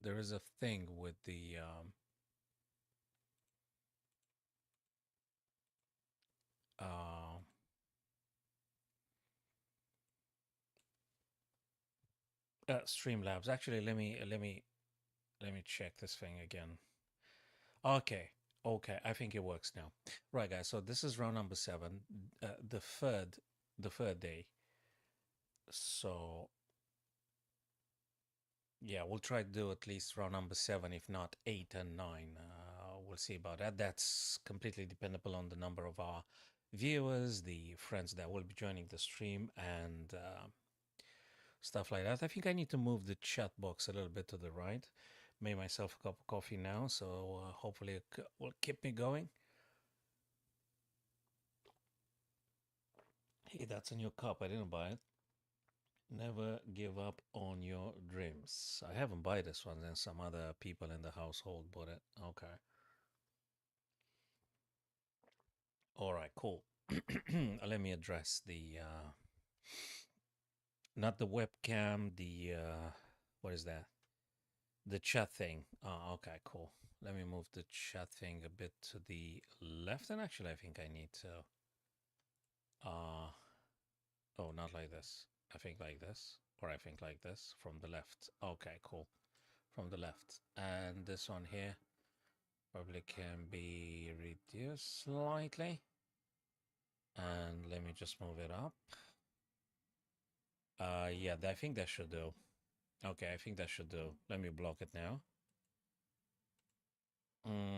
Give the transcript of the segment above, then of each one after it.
there is a thing with the uh, Streamlabs. Actually, let me check this thing again. Okay, okay, I think it works now. Right, guys. So this is round number 7, the third day. So yeah, we'll try to do at least round number 7, if not 8 and 9. We'll see about that. That's completely dependable on the number of our viewers, the friends that will be joining the stream, and stuff like that. I think I need to move the chat box a little bit to the right. Made myself a cup of coffee now, so hopefully it will keep me going. Hey, that's a new cup. I didn't buy it. Never give up on your dreams. I haven't bought this one, then some other people in the household bought it. Okay. All right, cool. Let me address the not the webcam, the what is that? The chat thing. Oh, okay, cool. Let me move the chat thing a bit to the left. And actually, I think I need to. Oh, not like this. I think like this. Or I think like this from the left. Okay, cool. From the left. And this one here probably can be reduced slightly. And let me just move it up. Yeah, I think that should do. Okay, I think that should do. Let me block it now.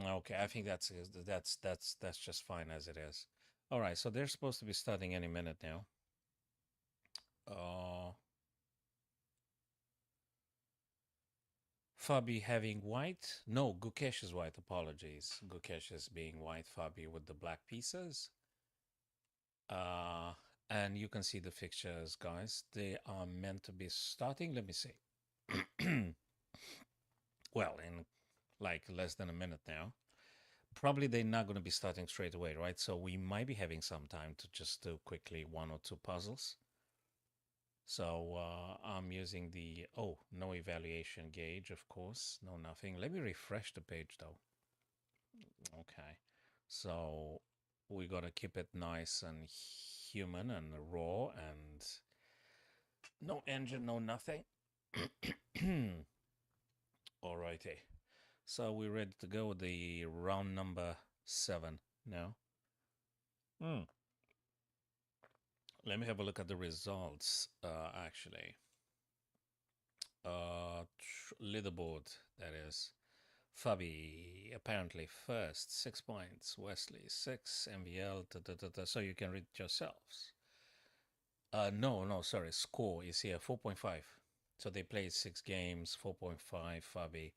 Okay, I think that's just fine as it is. All right, so they're supposed to be starting any minute now. Fabi having white? No, Gukesh is white. Apologies. Gukesh is being white. Fabi with the black pieces. And you can see the fixtures, guys. They are meant to be starting. Let me see. Well, in like less than a minute now. Probably they're not going to be starting straight away, right? So we might be having some time to just do quickly 1 or 2 puzzles. So I'm using the, oh, no evaluation gauge, of course. No, nothing. Let me refresh the page though. Okay. So we got to keep it nice and human and raw and no engine, no nothing. Alrighty. So we're ready to go with the round number 7 now. Let me have a look at the results, actually. Leaderboard, that is. Fabi, apparently first, 6 points. Wesley, 6. MVL, so you can read it yourselves. No, sorry. Score is here, 4.5. So they played 6 games, 4.5. Fabi,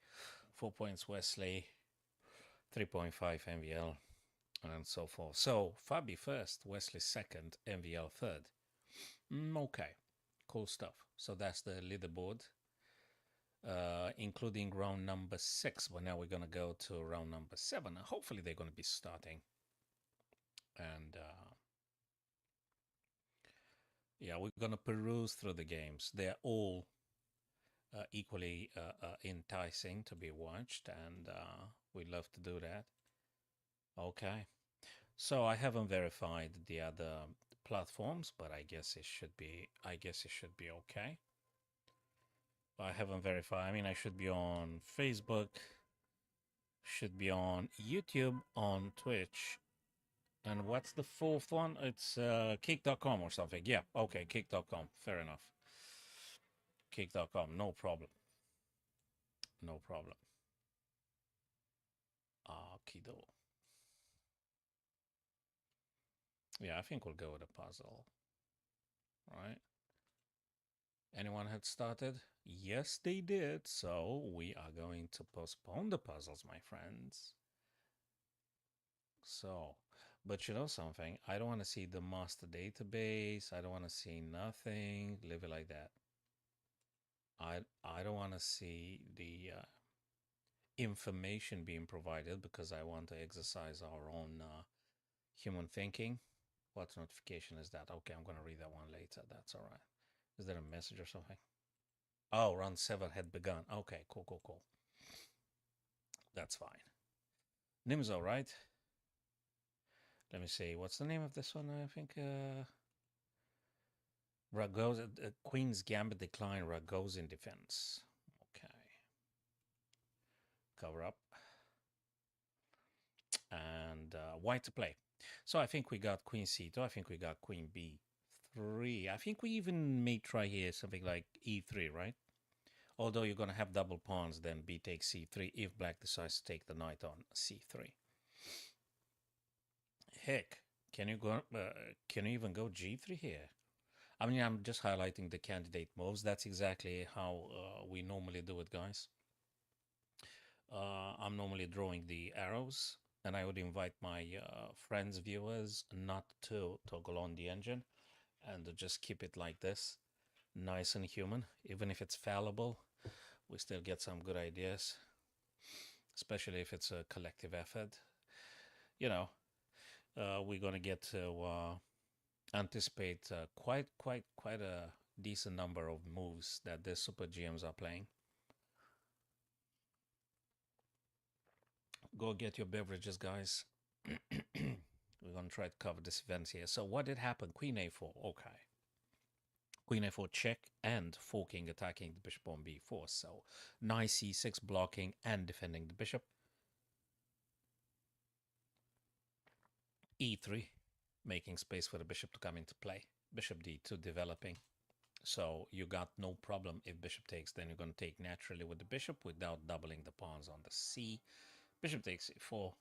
4 points. Wesley, 3.5. MVL, and so forth. So Fabi first, Wesley second, MVL third. Okay, cool stuff. So that's the leaderboard, including round number 6. But now we're going to go to round number 7. Hopefully they're going to be starting. And yeah, we're going to peruse through the games. They're all equally enticing to be watched, and we love to do that. Okay. So I haven't verified the other platforms, but I guess it should be okay. I haven't verified. I mean, I should be on Facebook, should be on YouTube, on Twitch. And what's the fourth one? It's kick.com or something. Yeah, okay, kick.com. Fair enough. Kick.com, no problem. No problem. Kido. Yeah, I think we'll go with a puzzle. Right? Anyone had started? Yes, they did. So we are going to postpone the puzzles, my friends. So, but you know something? I don't want to see the master database. I don't want to see nothing. Leave it like that. I don't want to see the information being provided because I want to exercise our own human thinking. What notification is that? Okay, I'm going to read that one later. That's all right. Is there a message or something? Oh, round 7 had begun. Okay, cool. That's fine. Nim's all right. Let me see. What's the name of this one? I think Ragoza, Queen's Gambit decline, Ragozin defense. Okay. Cover up. And white to play. So I think we got Queen C2. I think we got Queen B3. I think we even may try here something like E3, right? Although you're going to have double pawns, then B takes C3 if black decides to take the knight on C3. Heck, can you go? Can you even go G3 here? I mean, I'm just highlighting the candidate moves. That's exactly how we normally do it, guys. I'm normally drawing the arrows, and I would invite my friends, viewers, not to toggle on the engine and to just keep it like this, nice and human. Even if it's fallible, we still get some good ideas, especially if it's a collective effort. You know, we're going to get to anticipate quite a decent number of moves that the super GMs are playing. Go get your beverages, guys. We're going to try to cover this event here. So what did happen? Queen a4. Okay. Queen a4 check and forking, attacking the bishop on b4. So knight c6 blocking and defending the bishop. e3, making space for the bishop to come into play. Bishop d2 developing. So you got no problem if bishop takes. Then you're going to take naturally with the bishop without doubling the pawns on the c. Bishop takes e4.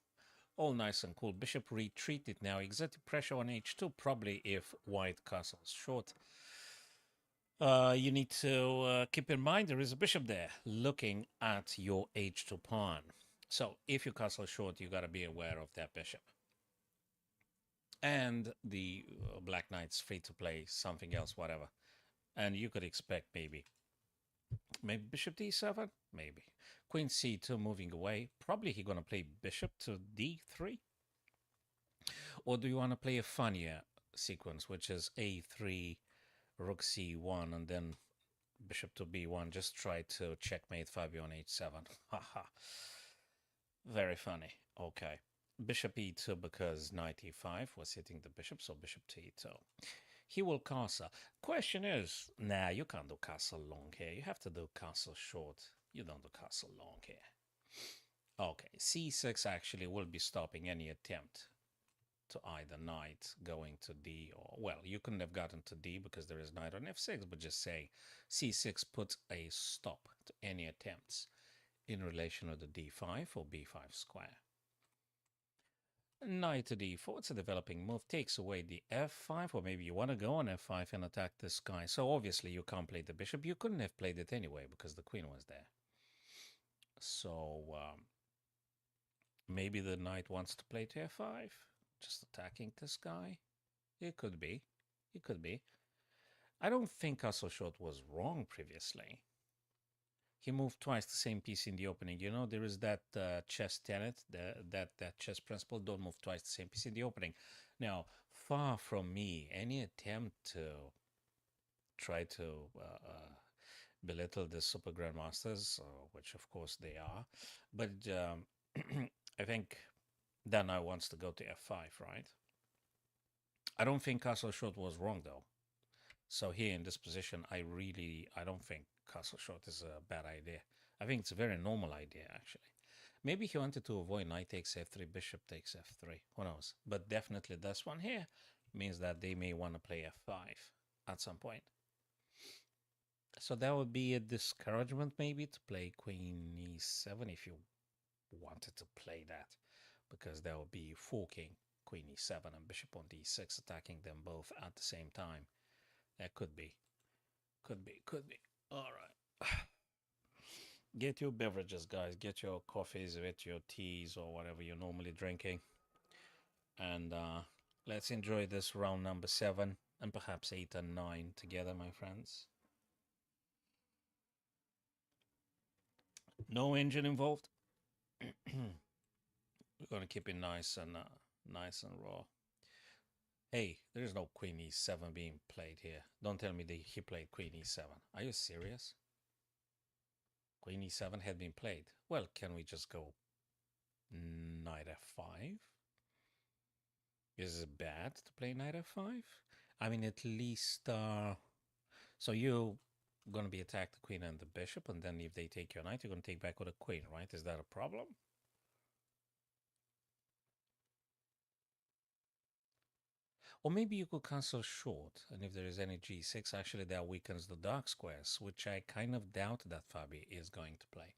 All nice and cool. Bishop retreated now. Exerting pressure on h2. Probably if white castles short. You need to keep in mind there is a bishop there looking at your h2 pawn. So if you castle short, you got to be aware of that bishop. And the black knight's free to play something else, whatever. And you could expect maybe bishop d7, maybe. Queen c2 moving away. Probably he's going to play bishop to d3. Or do you want to play a funnier sequence, which is a3, rook c1, and then bishop to b1? Just try to checkmate Fabio on h7. Haha. Very funny. Okay. Bishop e2 because knight e5 was hitting the bishop, so bishop to e2. He will castle. Question is, nah, you can't do castle long here. You have to do castle short. You don't do castle long here. Okay, c6 actually will be stopping any attempt to either knight going to d or, well, you couldn't have gotten to d because there is knight on f6, but just say c6 puts a stop to any attempts in relation to the d5 or b5 square. Knight to d4, it's a developing move, takes away the f5, or maybe you want to go on f5 and attack this guy. So obviously you can't play the bishop. You couldn't have played it anyway because the queen was there. So maybe the knight wants to play to f5, just attacking this guy. It could be. It could be. I don't think castle short was wrong previously. He moved twice the same piece in the opening. You know, there is that chess tenet, that chess principle, don't move twice the same piece in the opening. Now, far from me, any attempt to try to belittle the super grandmasters, which of course they are, but I think Dana wants to go to f5, right? I don't think castle short was wrong, though. So here in this position, I don't think castle short is a bad idea. I think it's a very normal idea, actually. Maybe he wanted to avoid knight takes f3, bishop takes f3. Who knows? But definitely this one here means that they may want to play f5 at some point. So that would be a discouragement maybe to play queen e7 if you wanted to play that, because that would be forking queen e7 and bishop on d6, attacking them both at the same time. That could be. Could be. All right. Get your beverages, guys. Get your coffees, get your teas, or whatever you're normally drinking. And let's enjoy this round number 7 and perhaps 8 and 9 together, my friends. No engine involved. We're going to keep it nice and raw. Hey, there's no queen e7 being played here. Don't tell me that he played queen e7. Are you serious? Queen e7 had been played. Well, can we just go Knight f5. Is it bad to play knight f5? I mean, at least, so you're going to be attacked the queen and the bishop, and then if they take your knight, you're going to take back with a queen, right? Is that a problem? Or maybe you could cancel short, and if there is any g6, actually that weakens the dark squares, which I kind of doubt that Fabi is going to play.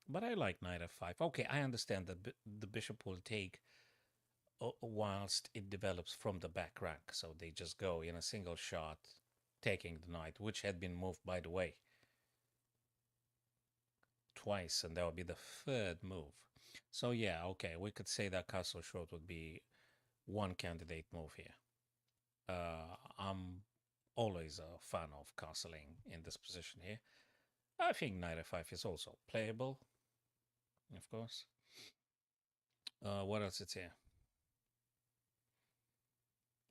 But I like knight f5. Okay, I understand that the bishop will take whilst it develops from the back rank. So they just go in a single shot, taking the knight, which had been moved, by the way, twice, and that would be the third move. So yeah, okay, we could say that castle short would be one candidate move here. I'm always a fan of castling in this position here. I think knight f5 is also playable, of course. What else is here?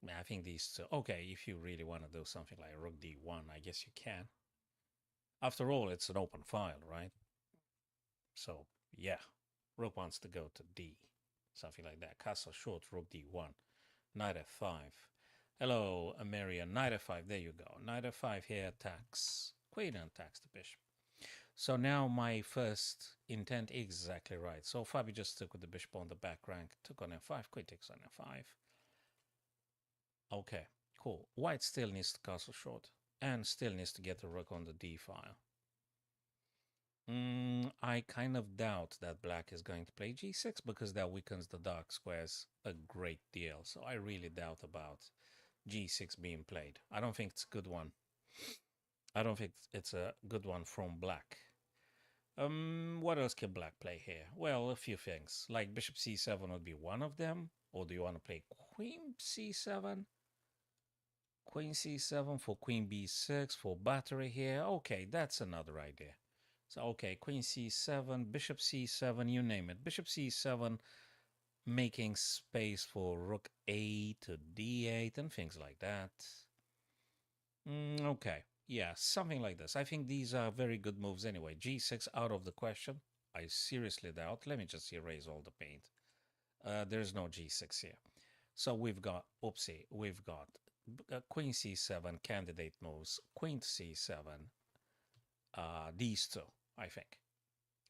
I think these two. Okay, if you really want to do something like rook d1, I guess you can. After all, it's an open file, right? So, yeah, rook wants to go to d, something like that. Castle short, rook d1, knight f5. Hello, Amerian, knight f5, there you go. Knight f5 here attacks, queen attacks the bishop. So now my first intent is exactly right. So Fabi just took with the bishop on the back rank, took on f5, queen takes on f5. Okay, cool. White still needs to castle short and still needs to get the rook on the d file. I kind of doubt that black is going to play g6 because that weakens the dark squares a great deal. So I really doubt about g6 being played. I don't think it's a good one. I don't think it's a good one from black. What else can black play here? Well, a few things. Like bishop c7 would be one of them. Or do you want to play queen c7? Queen c7 for queen b6 for battery here. Okay, that's another idea. So, okay, queen c7, bishop c7, you name it. Bishop c7, making space for rook a to d8 and things like that. Okay, yeah, something like this. I think these are very good moves anyway. g6 out of the question. I seriously doubt. Let me just erase all the paint. There's no g6 here. So we've got, oopsie, we've got queen c7 candidate moves, queen c7, these two, I think.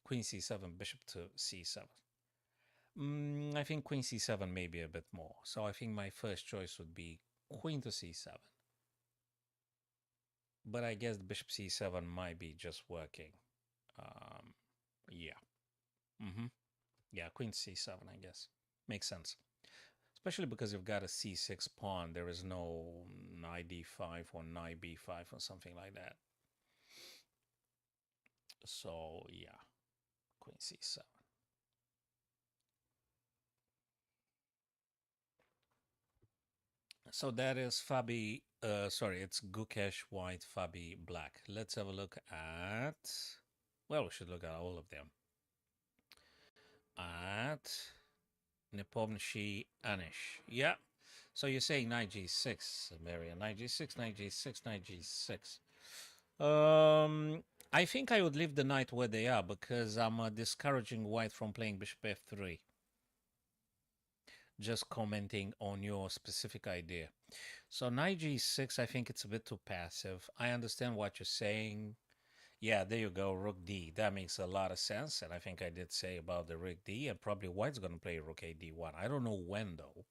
Queen c7, bishop to c7. I think queen c7 may be a bit more. So I think my first choice would be queen to c7. But I guess the bishop c7 might be just working. Yeah. Yeah, queen c7, I guess. Makes sense. Especially because you've got a c6 pawn. There is no knight d5 or knight b5 or something like that. So, yeah. Queen c7. So that is Fabi, sorry, it's Gukesh White, Fabi Black. Let's have a look at, well, we should look at all of them. At Nepomniachtchi Anish. Yeah. So you're saying knight g6, Marian. Knight g6, knight g6, knight g6. I think I would leave the knight where they are because I'm discouraging white from playing bishop f3. Just commenting on your specific idea. So knight g6, I think it's a bit too passive. I understand what you're saying. Yeah, there you go, rook d. That makes a lot of sense. And I think I did say about the rook d, and probably white's going to play rook a d1. I don't know when, though.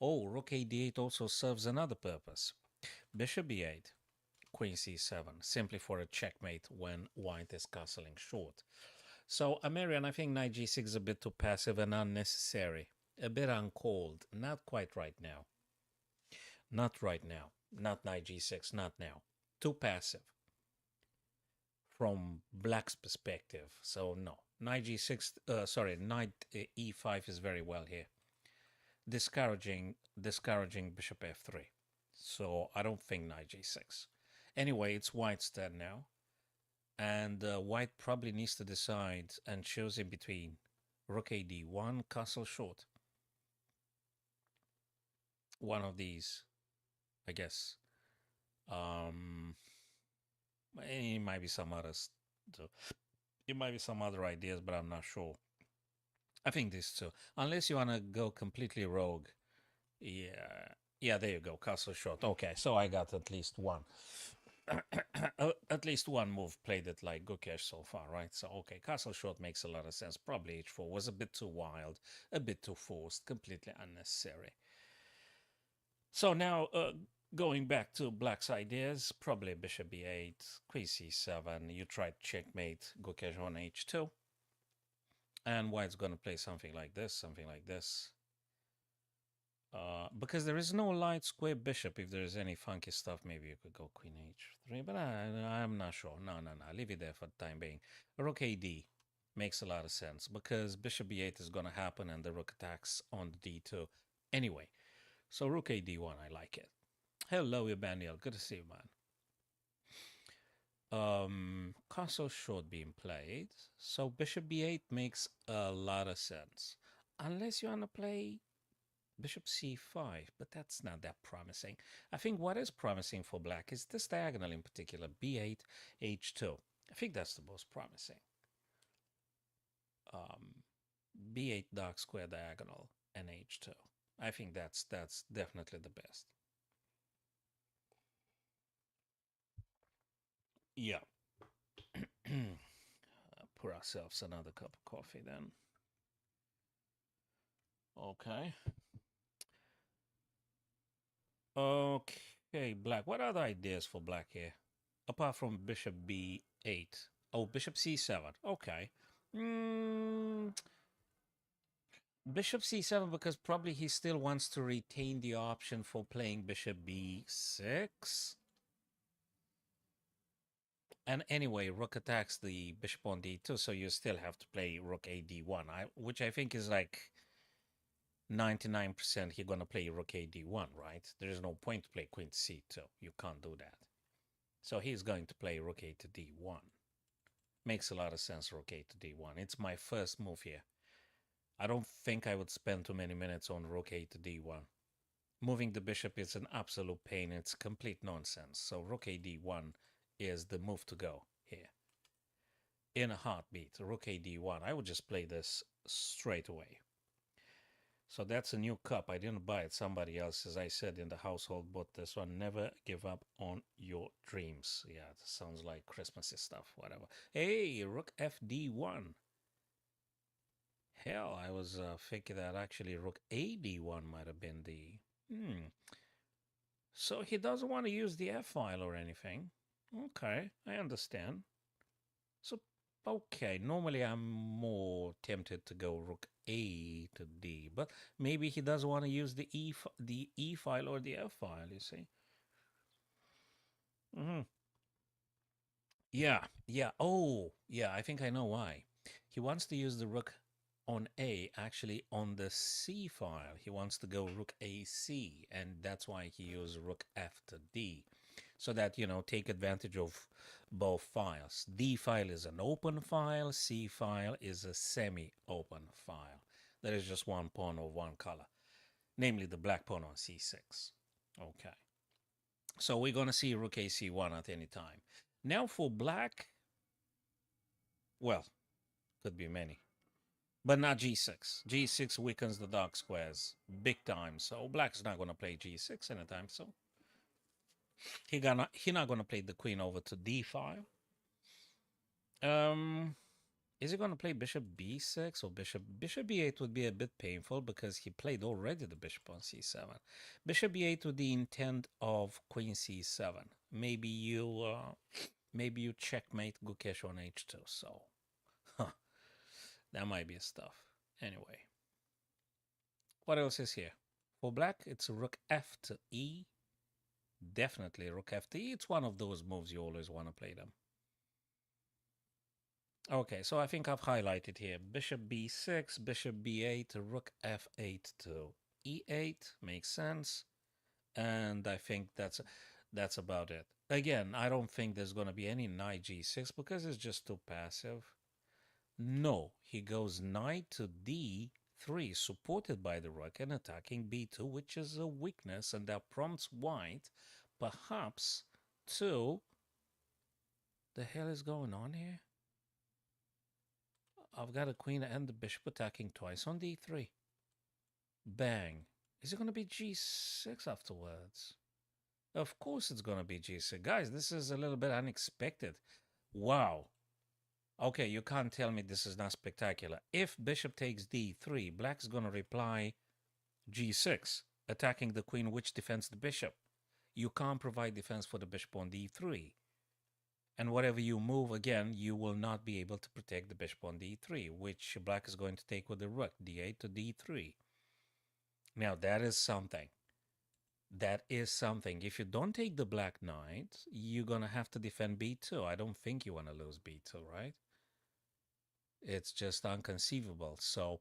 Oh, rook a d8 also serves another purpose. Bishop b8, queen c7, simply for a checkmate when white is castling short. So, Amerian, I think knight g6 is a bit too passive and unnecessary. A bit uncalled. Not quite right now. Not right now. Not knight g6, not now. Too passive from black's perspective. So no. Knight g6, knight e5 is very well here. Discouraging bishop f3. So I don't think knight g6. Anyway, it's white's turn now. And white probably needs to decide and choose in between rook a d1, castle short. One of these, I guess. It might be some others. It might be some other ideas, but I'm not sure. I think this too. Unless you want to go completely rogue. Yeah. Yeah, there you go. Castle shot. Okay, so I got at least one. At least one move played it like Gukesh so far, right? So, okay, castle short makes a lot of sense. Probably h4 was a bit too wild, a bit too forced, completely unnecessary. So now, going back to black's ideas, probably bishop b8, queen c7. You tried checkmate, Gukesh on h2. And white's going to play something like this, something like this. Because there is no light square bishop. If there is any funky stuff, maybe you could go queen h3, but I'm not sure. No. Leave it there for the time being. Rook ad makes a lot of sense because bishop b8 is going to happen and the rook attacks on the d2 anyway. So rook ad1, I like it. Hello, Emmanuel. Good to see you, man. Castle short being played. So bishop b8 makes a lot of sense. Unless you want to play bishop c5, but that's not that promising. I think what is promising for black is this diagonal in particular, b8, h2. I think that's the most promising. B8 dark square diagonal and h2. I think that's definitely the best. Yeah. Pour ourselves another cup of coffee then. Okay. Okay, black. What other ideas for black here? Apart from bishop b8. Oh, bishop c7. Okay. Bishop c7 because probably he still wants to retain the option for playing bishop b6. And anyway, rook attacks the bishop on d2, so you still have to play rook a d1, which I think is like 99% he's going to play rook a d1, right? There is no point to play queen c2. You can't do that. So he's going to play rook a to d1. Makes a lot of sense, rook a to d1. It's my first move here. I don't think I would spend too many minutes on rook a to d1. Moving the bishop is an absolute pain. It's complete nonsense. So rook a d1 is the move to go here. In a heartbeat, rook a d1. I would just play this straight away. So that's a new cup. I didn't buy it. Somebody else, as I said in the household, bought this one. Never give up on your dreams. Yeah, it sounds like Christmassy stuff, whatever. Hey, rook fd1. Hell, I was thinking that actually rook ad1 might have been the... So he doesn't want to use the f file or anything. Okay, I understand. So, okay, normally I'm more tempted to go rook a to d, but maybe he doesn't want to use the e file or the f file, you see. Yeah. Oh, yeah, I think I know why. He wants to use the rook on A, actually on the C file. He wants to go rook AC, and that's why he used rook F to D. So that, take advantage of both files. D file is an open file, C file is a semi-open file. There is just one pawn of one color, namely the black pawn on C6. Okay. So we're going to see rook AC1 at any time. Now for black, well, could be many. But not g6. G6 weakens the dark squares big time. So black's not going to play g6 anytime soon. He not going to play the queen over to d5. Is he going to play bishop b6 or bishop b8 would be a bit painful because he played already the bishop on c7. Bishop b8 with the intent of queen c7. Maybe you checkmate Gukesh on h2. So, that might be stuff. Anyway, what else is here? For black, it's rook f to e. Definitely rook f to e. It's one of those moves you always want to play them. Okay, so I think I've highlighted here. Bishop b6, bishop b8, rook f8 to e8. Makes sense. And I think that's about it. Again, I don't think there's going to be any knight g6 because it's just too passive. No, he goes knight to d3, supported by the rook and attacking b2, which is a weakness, and that prompts white perhaps to... The hell is going on here? I've got a queen and the bishop attacking twice on d3. Bang. Is it going to be g6 afterwards? Of course it's going to be g6. Guys, this is a little bit unexpected. Wow. Okay, you can't tell me this is not spectacular. If bishop takes d3, black's going to reply g6, attacking the queen, which defends the bishop. You can't provide defense for the bishop on d3. And whatever you move, again, you will not be able to protect the bishop on d3, which black is going to take with the rook, d8 to d3. Now, that is something. That is something. If you don't take the black knight, you're going to have to defend b2. I don't think you want to lose b2, right? It's just unconceivable. So,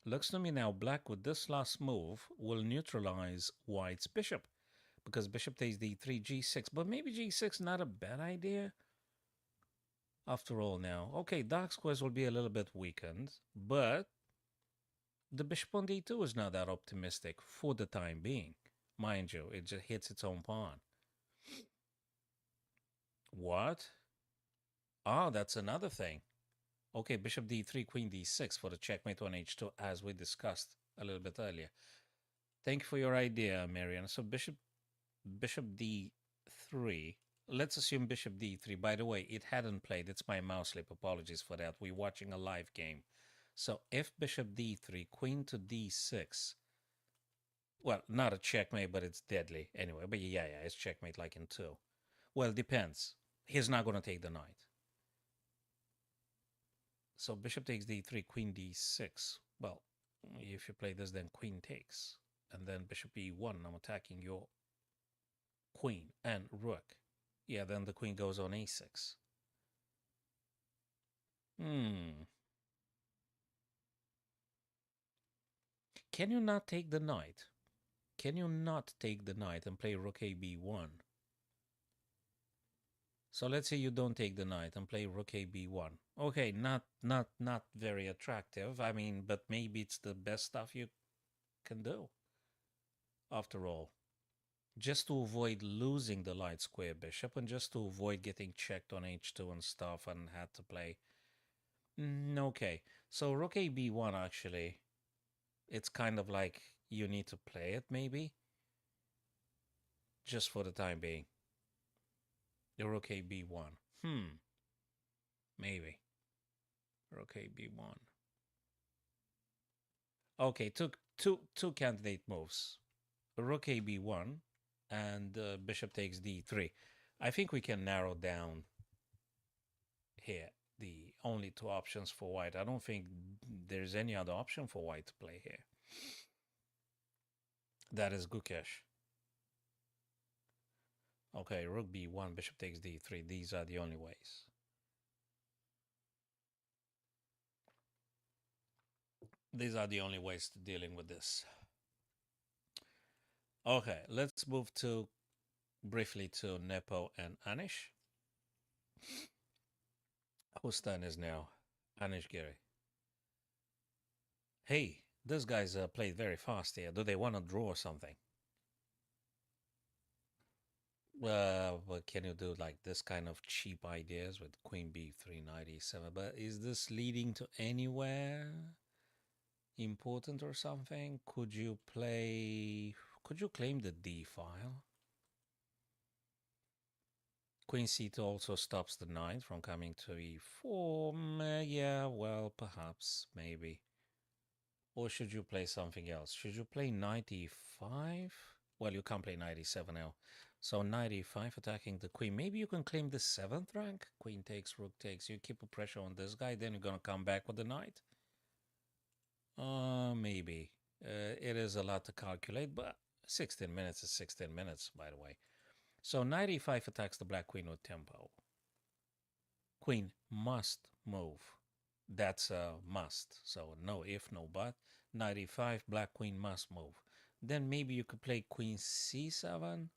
looks to me now black with this last move will neutralize white's bishop, because bishop takes d3, g6. But maybe g6 not a bad idea after all now. Okay, dark squares will be a little bit weakened, but the bishop on d2 is not that optimistic for the time being. Mind you, it just hits its own pawn. What? Ah, that's another thing. Okay, bishop d3, queen d6 for the checkmate on h2, as we discussed a little bit earlier. Thank you for your idea, Marian. So bishop d3. Let's assume bishop d3. By the way, it hadn't played. It's my mouse slip. Apologies for that. We're watching a live game. So if bishop d3, queen to d6. Well, not a checkmate, but it's deadly anyway. But yeah, it's checkmate like in 2. Well, depends. He's not going to take the knight. So bishop takes d3, queen d6. Well, if you play this, then queen takes. And then bishop e1, I'm attacking your queen and rook. Yeah, then the queen goes on a6. Can you not take the knight? Can you not take the knight and play rook a b1? So let's say you don't take the knight and play rook a b1. Okay, not very attractive. I mean, but maybe it's the best stuff you can do. After all, just to avoid losing the light square bishop and just to avoid getting checked on h2 and stuff and had to play. Okay, so rook a b1 actually, it's kind of like you need to play it maybe, just for the time being. The rook a b1. Maybe. Rook a b1. Okay, two candidate moves. Rook a b1 and bishop takes d3. I think we can narrow down here the only 2 options for white. I don't think there's any other option for white to play here. That is Gukesh. Okay, rook b1, bishop takes d3. These are the only ways. These are the only ways to dealing with this. Okay, let's move to briefly to Nepo and Anish. Whose turn is now? Anish Giri. Hey, those guys played very fast here. Do they want to draw something? But can you do like this kind of cheap ideas with queen b3, knight e7? But is this leading to anywhere important or something? Could you claim the d file? Queen c2 also stops the knight from coming to e4. Yeah, well, perhaps, maybe. Or should you play something else? Should you play knight e5? Well, you can't play knight e7 now. So knight e5 attacking the queen. Maybe you can claim the 7th rank. Queen takes, rook takes. You keep a pressure on this guy, then you're going to come back with the knight. Maybe. It is a lot to calculate, but 16 minutes is 16 minutes, by the way. So knight e5 attacks the black queen with tempo. Queen must move. That's a must. So no if, no but. Knight e5, black queen must move. Then maybe you could play queen c7.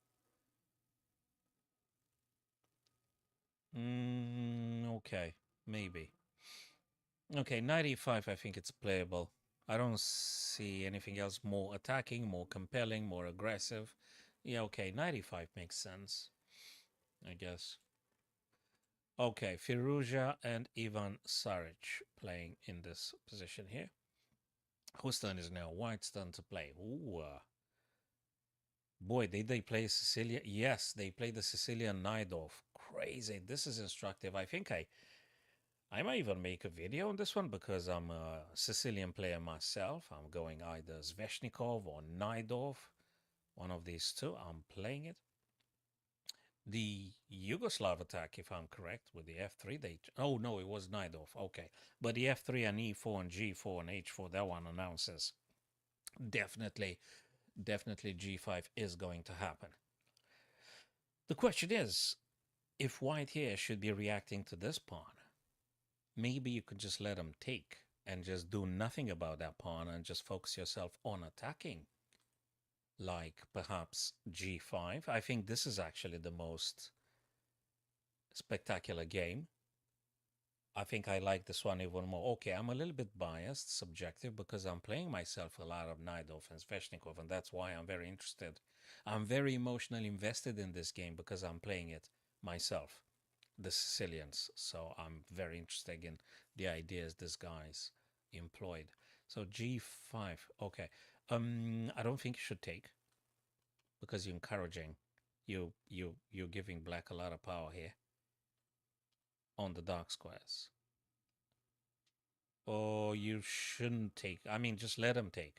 Okay, maybe. Okay, knight e5, I think it's playable. I don't see anything else more attacking, more compelling, more aggressive. Yeah, okay, knight e5 makes sense, I guess. Okay, Firuza and Ivan Saric playing in this position here. Whose turn is now? White's turn to play. Ooh, boy, did they play Sicilian? Yes, they played the Sicilian Najdorf. Crazy. This is instructive. I think I might even make a video on this one because I'm a Sicilian player myself. I'm going either Sveshnikov or Najdorf. One of these two. I'm playing it. The Yugoslav attack, if I'm correct, with the f3, oh no, it was Najdorf. Okay, but the f3 and e4 and g4 and h4, that one announces definitely g5 is going to happen. The question is, if white here should be reacting to this pawn, maybe you could just let him take and just do nothing about that pawn and just focus yourself on attacking, like perhaps g5. I think this is actually the most spectacular game. I think I like this one even more. Okay, I'm a little bit biased, subjective, because I'm playing myself a lot of Najdorf and Sveshnikov, and that's why I'm very interested. I'm very emotionally invested in this game because I'm playing it myself, the Sicilians. So I'm very interested in the ideas this guy's employed. So g5. Okay. I don't think you should take because you're encouraging. You're giving black a lot of power here on the dark squares. Or you shouldn't take. I mean, just let him take.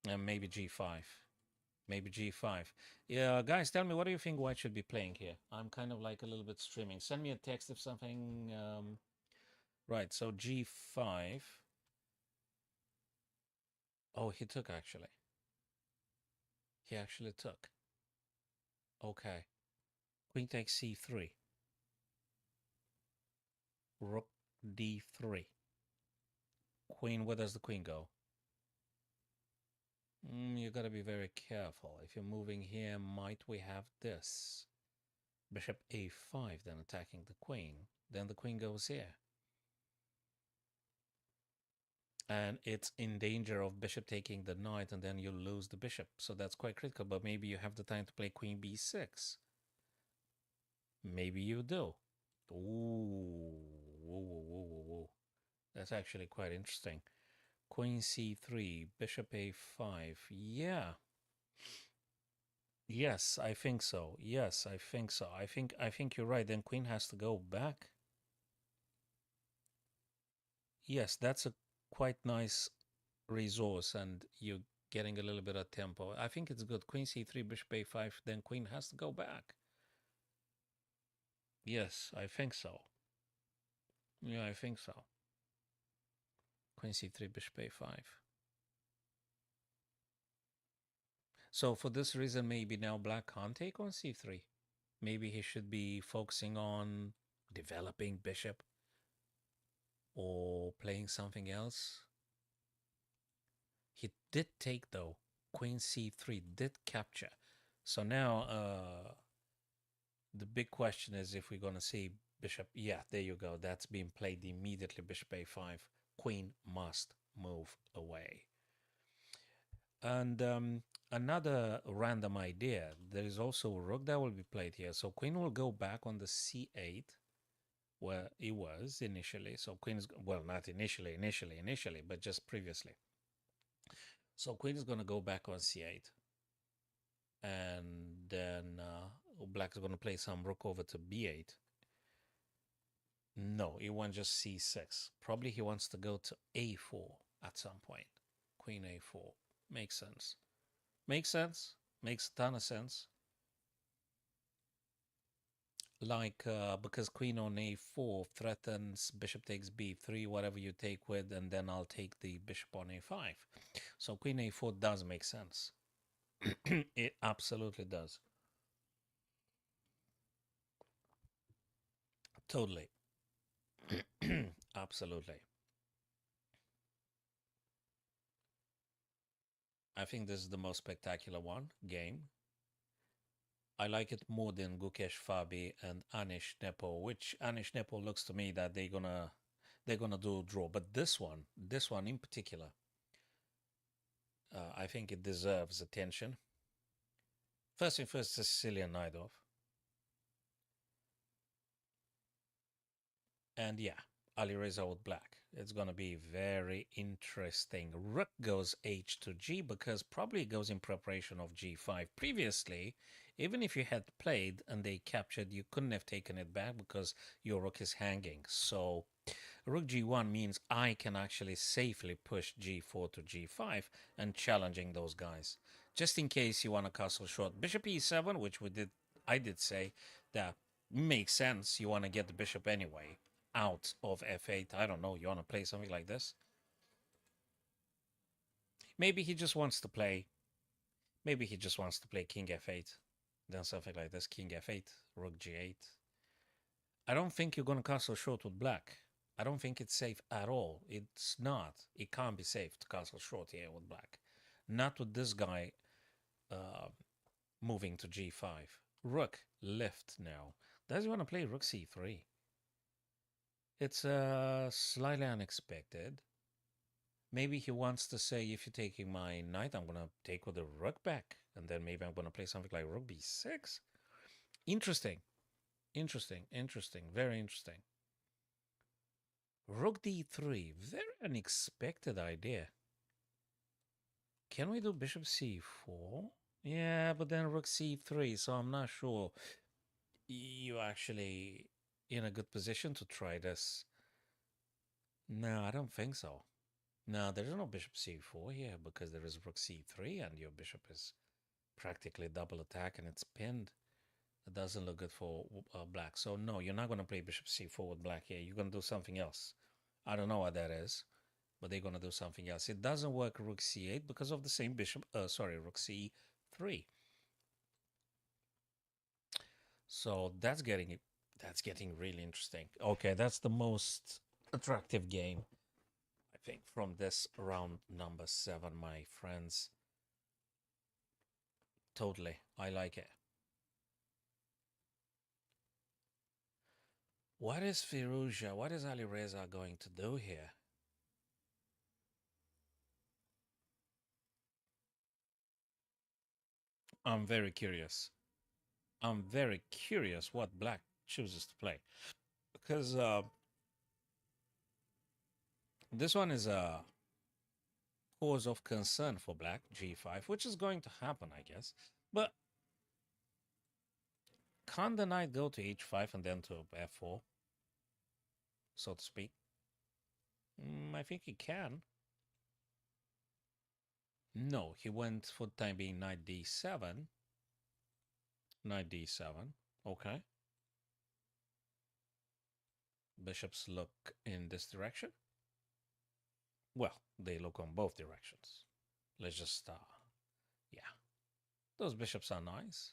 And maybe g5. Maybe g5. Yeah, guys, tell me, what do you think white should be playing here? I'm kind of like a little bit streaming. Send me a text if something... right, so g5. Oh, he took, actually. He actually took. Okay. Queen takes c3. Rook d3. Queen, where does the queen go? You gotta be very careful. If you're moving here, might we have this? Bishop a5, then attacking the queen. Then the queen goes here. And it's in danger of bishop taking the knight, and then you lose the bishop. So that's quite critical, but maybe you have the time to play queen b6. Maybe you do. Ooh, whoa, whoa, whoa, whoa, whoa. That's actually quite interesting. Queen c3, bishop a5. Yeah. Yes, I think so. Yes, I think so. I think you're right. Then queen has to go back. Yes, that's a quite nice resource, and you're getting a little bit of tempo. I think it's good. Queen c3, bishop a5, then queen has to go back. Yes, I think so. Yeah, I think so. Queen c3, bishop a5. So for this reason, maybe now black can't take on c3. Maybe he should be focusing on developing bishop or playing something else. He did take, though. Queen c3 did capture. So now the big question is if we're going to see bishop. Yeah, there you go. That's being played immediately. Bishop a5. Queen must move away. And another random idea. There is also a rook that will be played here. So queen will go back on the c8 where it was initially. So queen is, well, not initially, but just previously. So queen is going to go back on c8. And then black is going to play some rook over to b8. No, he wants just c6. Probably he wants to go to a4 at some point. Queen a4. Makes sense. Makes sense. Makes a ton of sense. Like, because queen on a4 threatens bishop takes b3, whatever you take with, and then I'll take the bishop on a5. So queen a4 does make sense. It absolutely does. Totally. Absolutely. I think this is the most spectacular game. I like it more than Gukesh Fabi and Anish Nepo, which Anish Nepo looks to me that they're gonna do a draw. But this one in particular, I think it deserves attention. First thing first, the Sicilian knight off. And yeah, Ali Reza with black. It's going to be very interesting. Rook goes h to g because probably it goes in preparation of g5. Previously, even if you had played and they captured, you couldn't have taken it back because your rook is hanging. So rook g1 means I can actually safely push g4 to g5 and challenging those guys. Just in case you want to castle short. Bishop e7, which I did say that makes sense. You want to get the bishop anyway out of f8. I don't know. You want to play something like this? Maybe he just wants to play. Maybe he just wants to play king f8. Then something like this, king f8, rook g8. I don't think you're going to castle short with black. I don't think it's safe at all. It's not. It can't be safe to castle short here with black. Not with this guy uh, moving to g5. Rook left now. Does he want to play rook c3? It's slightly unexpected. Maybe he wants to say, if you're taking my knight, I'm going to take with the rook back. And then maybe I'm going to play something like rook b6. Interesting. Interesting. Interesting. Very interesting. Rook d3. Very unexpected idea. Can we do bishop c4? Yeah, but then rook c3. So I'm not sure you're actually in a good position to try this. No, I don't think so. No, there is no bishop c4 here because there is rook c3 and your bishop is practically double attack and it's pinned. It doesn't look good for black. So no, you're not going to play bishop c4 with black here. You're going to do something else. I don't know what that is, but they're going to do something else. It doesn't work rook c8 because of the same bishop, rook c3. So that's getting really interesting. Okay, that's the most attractive game, I think, from this round number 7, my friends. Totally. I like it. What is Firouzja? What is Ali Reza going to do here? I'm very curious. I'm very curious what black chooses to play. Because this one is a cause of concern for black, g5, which is going to happen, I guess. But can't the knight go to h5 and then to f4, so to speak? I think he can. No, he went for the time being knight d7. Knight d7. Okay. Bishops look in this direction. Well, they look on both directions. Let's just, yeah. Those bishops are nice.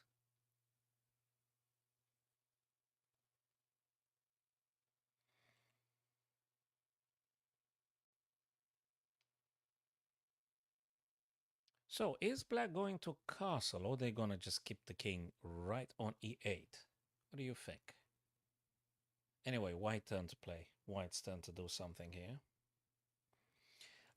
So is black going to castle or are they going to just keep the king right on e8? What do you think? Anyway, white turn to play. White's turn to do something here.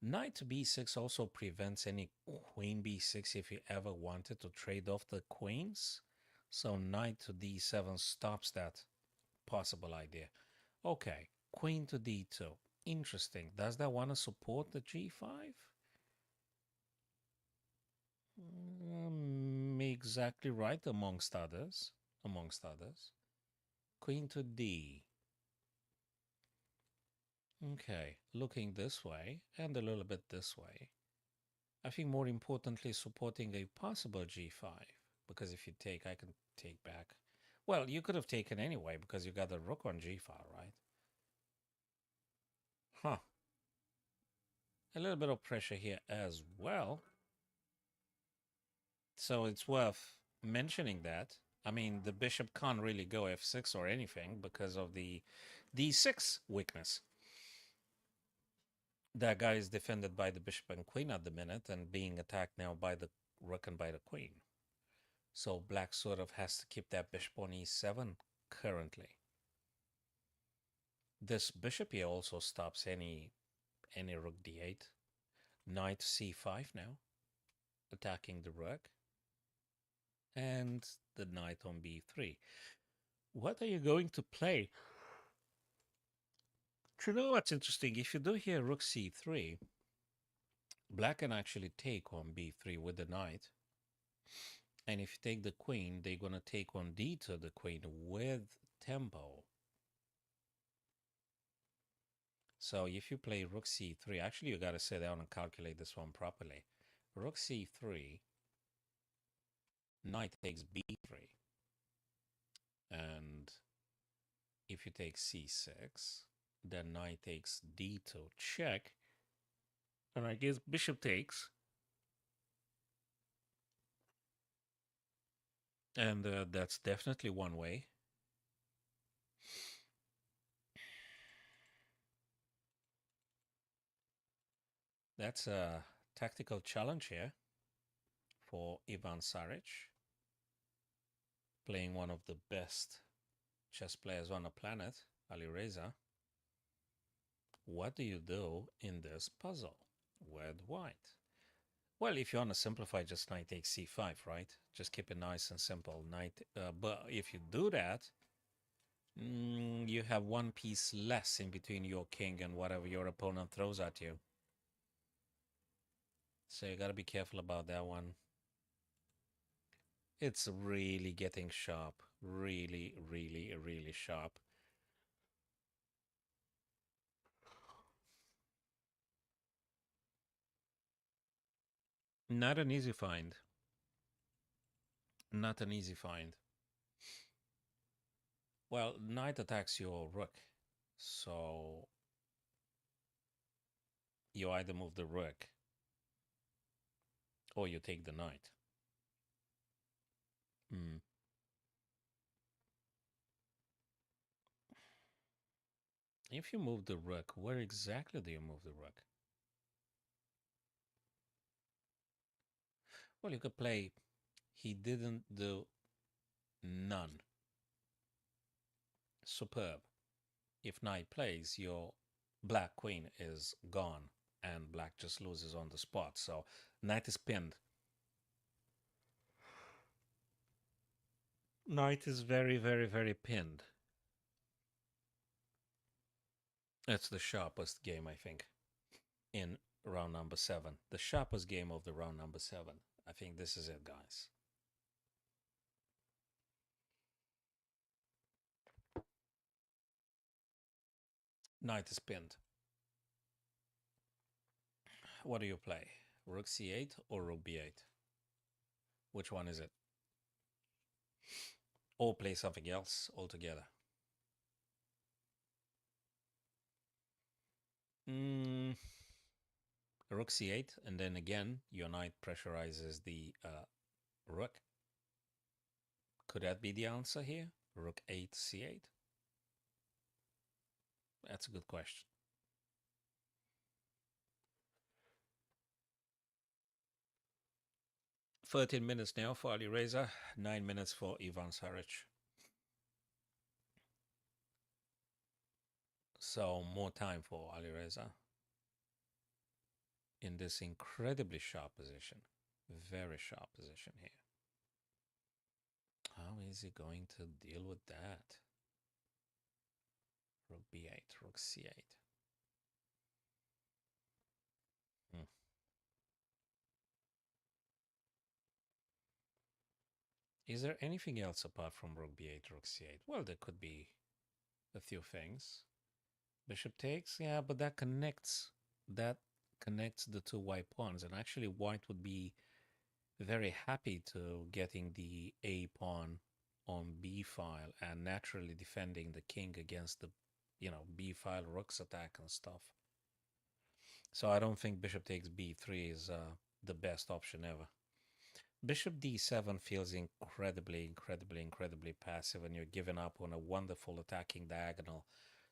Knight to b6 also prevents any queen b6 if you ever wanted to trade off the queens. So knight to d7 stops that possible idea. Okay, queen to d2. Interesting. Does that want to support the g5? Exactly right, amongst others. Amongst others. Queen to d. Okay, looking this way and a little bit this way. I think more importantly, supporting a possible g5. Because if you take, I can take back. Well, you could have taken anyway because you got the rook on g5, right? Huh. A little bit of pressure here as well. So it's worth mentioning that. I mean, the bishop can't really go f6 or anything because of the d6 weakness. That guy is defended by the bishop and queen at the minute and being attacked now by the rook and by the queen. So black sort of has to keep that bishop on e7 currently. This bishop here also stops any rook d8. Knight c5 now, attacking the rook. and the knight on b3. What are you going to play? Do you know what's interesting? If you do here rook c3, black can actually take on b3 with the knight. And if you take the queen, they're going to take on d2 the queen with tempo. So if you play rook c3, actually you got to sit down and calculate this one properly. Rook c3, knight takes b3. And if you take c6, then knight takes d2, check. And I guess bishop takes. And that's definitely one way. That's a tactical challenge here for Ivan Saric, playing one of the best chess players on the planet, Ali Reza. What do you do in this puzzle with white? Well, if you want to simplify, just knight takes c5, right? Just keep it nice and simple. But if you do that, you have one piece less in between your king and whatever your opponent throws at you. So you got to be careful about that one. It's really getting sharp. Really, really, really sharp. Not an easy find. Not an easy find. Well, knight attacks your rook. So you either move the rook or you take the knight. Mm. If you move the rook, where exactly do you move the rook? Well, you could play, he didn't do none. Superb. If knight plays, your black queen is gone and black just loses on the spot. So knight is pinned. Knight is very, very, very pinned. It's the sharpest game, I think, in round number 7. The sharpest game of the round number 7. I think this is it, guys. Knight is pinned. What do you play? Rook c8 or rook b8? Which one is it? Or play something else altogether? Rook c8, and then again, your knight pressurizes the rook. Could that be the answer here? Rook 8 c8? That's a good question. 13 minutes now for Ali Reza, 9 minutes for Ivan Saric. So more time for Ali Reza in this incredibly sharp position. Very sharp position here. How is he going to deal with that? Rook b8, rook c8. Is there anything else apart from rook b8, rook c8? Well, there could be a few things. Bishop takes, yeah, but that connects the two white pawns, and actually white would be very happy to getting the A pawn on B file and naturally defending the king against the, B file rook's attack and stuff. So I don't think bishop takes b3 is the best option ever. Bishop d7 feels incredibly, incredibly, incredibly passive, and you're giving up on a wonderful attacking diagonal.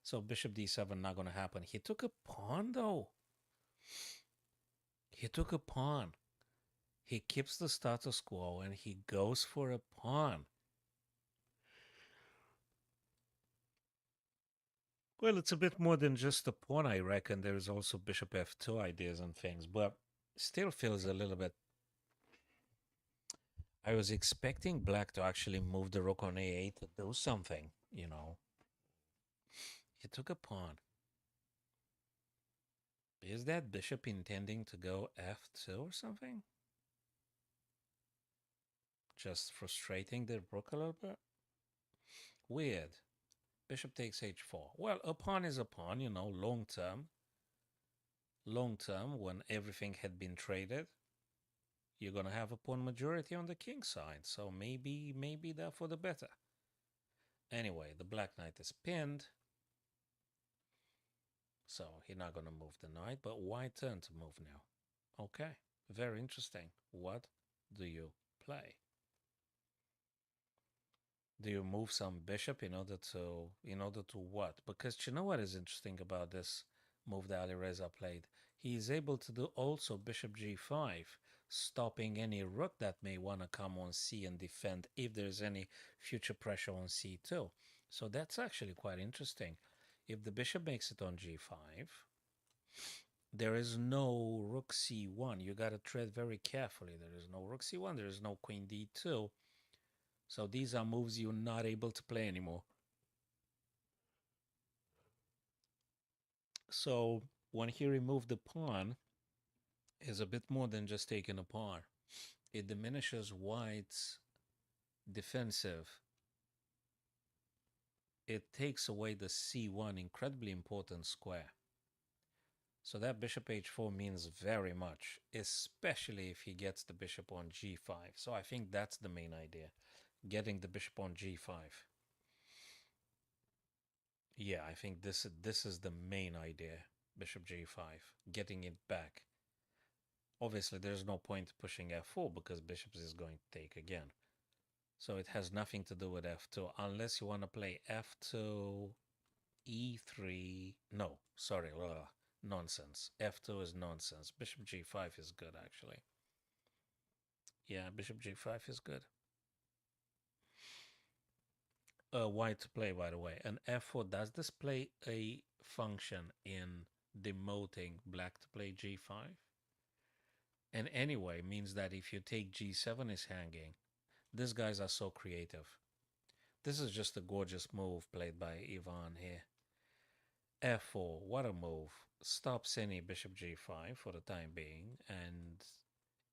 So bishop d7 not going to happen. He took a pawn, though. He took a pawn. He keeps the status quo, and he goes for a pawn. Well, it's a bit more than just a pawn, I reckon. There's also bishop f2 ideas and things, but still feels a little bit... I was expecting black to actually move the rook on a8 to do something, you know. He took a pawn. Is that bishop intending to go f2 or something? Just frustrating the rook a little bit? Weird. Bishop takes h4. Well, a pawn is a pawn, you know, long term. Long term, when everything had been traded, you're going to have a pawn majority on the king side. So maybe that for the better. Anyway, the black knight is pinned. So he's not going to move the knight, but white turn to move now. Okay, very interesting. What do you play? Do you move some bishop in order to what? Because you know what is interesting about this move that Alireza played? He is able to do also bishop g5, stopping any rook that may want to come on c and defend if there's any future pressure on c2. So that's actually quite interesting. If the bishop makes it on g5, there is no rook c1. You got to tread very carefully. There is no rook c1. There is no queen d2. So these are moves you're not able to play anymore. So when he removed the pawn, is a bit more than just taking a pawn. It diminishes white's defensive. It takes away the c1 incredibly important square. So that bishop h4 means very much, especially if he gets the bishop on g5. So I think that's the main idea, getting the bishop on g5. Yeah, I think this is the main idea, bishop g5, getting it back. Obviously, there's no point pushing f4 because bishop is going to take again. So it has nothing to do with f2 unless you want to play f2, e3. No, sorry, nonsense. f2 is nonsense. Bishop g5 is good, actually. Yeah, bishop g5 is good. White to play, by the way. And f4, does this play a function in demoting black to play g5? And anyway, means that if you take g7 is hanging, these guys are so creative. This is just a gorgeous move played by Ivan here. f4, what a move. Stops any bishop g5 for the time being, and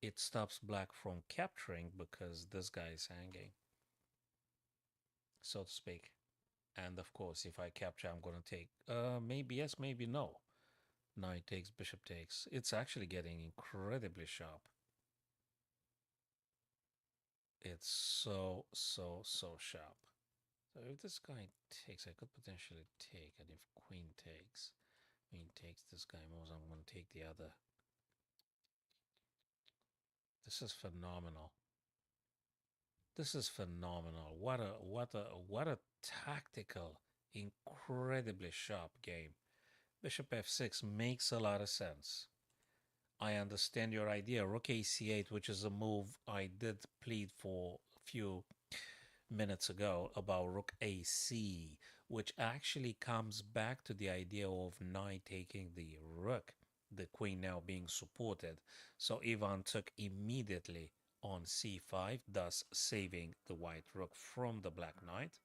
it stops black from capturing because this guy is hanging, so to speak. And of course, if I capture, I'm going to take, maybe yes, maybe no. Knight takes, bishop takes. It's actually getting incredibly sharp. It's so sharp. So if this guy takes, I could potentially take, and if queen takes, this guy moves, I'm going to take the other. This is phenomenal. This is phenomenal. What a tactical, incredibly sharp game. Bishop f6 makes a lot of sense. I understand your idea. Rook ac8, which is a move I did plead for a few minutes ago about rook ac, which actually comes back to the idea of knight taking the rook, the queen now being supported. So Ivan took immediately on c5, thus saving the white rook from the black knight.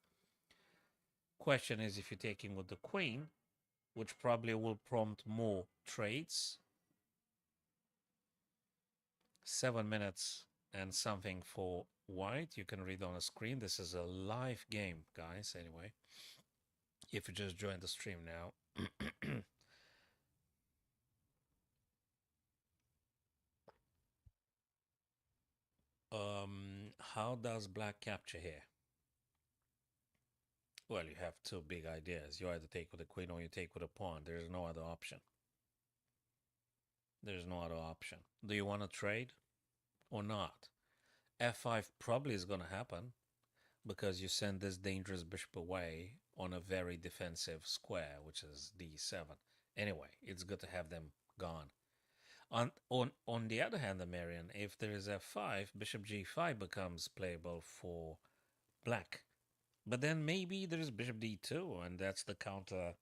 Question is if you're taking with the queen, which probably will prompt more trades. 7 minutes and something for white. You can read on the screen. This is a live game, guys. Anyway, if you just joined the stream now. How does black capture here? Well, you have two big ideas. You either take with a queen or you take with a pawn. There's no other option. There's no other option. Do you want to trade or not? f5 probably is going to happen because you send this dangerous bishop away on a very defensive square, which is d7. Anyway, it's good to have them gone. On the other hand, Marian, if there is f5, bishop g5 becomes playable for black. But then maybe there is bishop d2, and that's the counterplay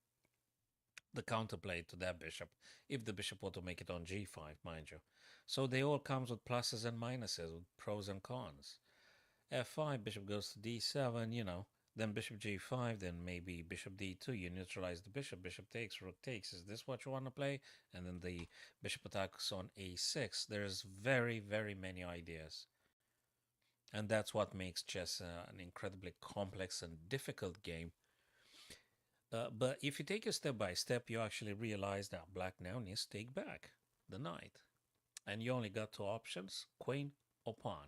to that bishop, if the bishop were to make it on g5, mind you. So they all comes with pluses and minuses, with pros and cons. f5, bishop goes to d7, you know. Then bishop g5, then maybe bishop d2. You neutralize the bishop. Bishop takes, rook takes. Is this what you want to play? And then the bishop attacks on a6. There's very, very many ideas. And that's what makes chess an incredibly complex and difficult game. But if you take it step by step, you actually realize that black now needs to take back the knight. And you only got two options, queen or pawn.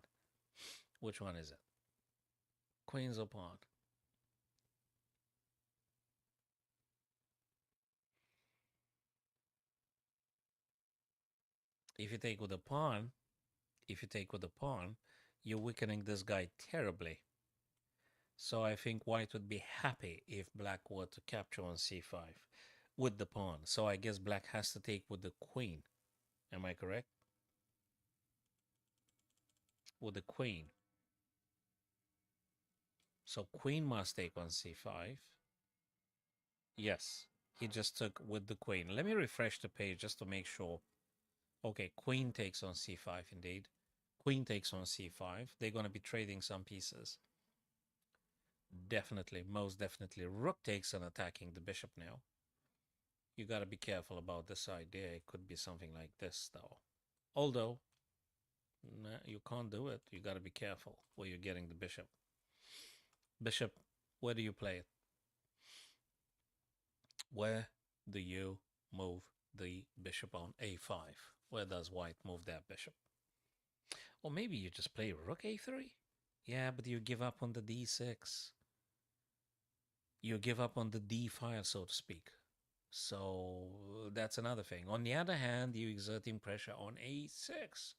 Which one is it? Queens or pawn? If you take with a pawn, you're weakening this guy terribly. So I think white would be happy if black were to capture on c5 with the pawn. So I guess black has to take with the queen. Am I correct? With the queen. So queen must take on c5. Yes, he just took with the queen. Let me refresh the page just to make sure. Okay, queen takes on c5 indeed. Queen takes on c5. They're going to be trading some pieces. Definitely, most definitely. Rook takes on attacking the bishop now. You got to be careful about this idea. It could be something like this, though. Although, nah, you can't do it. You got to be careful where you're getting the bishop. Bishop, where do you play it? Where do you move the bishop on a5? Where does white move that bishop? Or maybe you just play rook a3? Yeah, but you give up on the d6. You give up on the d file, so to speak. So that's another thing. On the other hand, you exerting pressure on a6.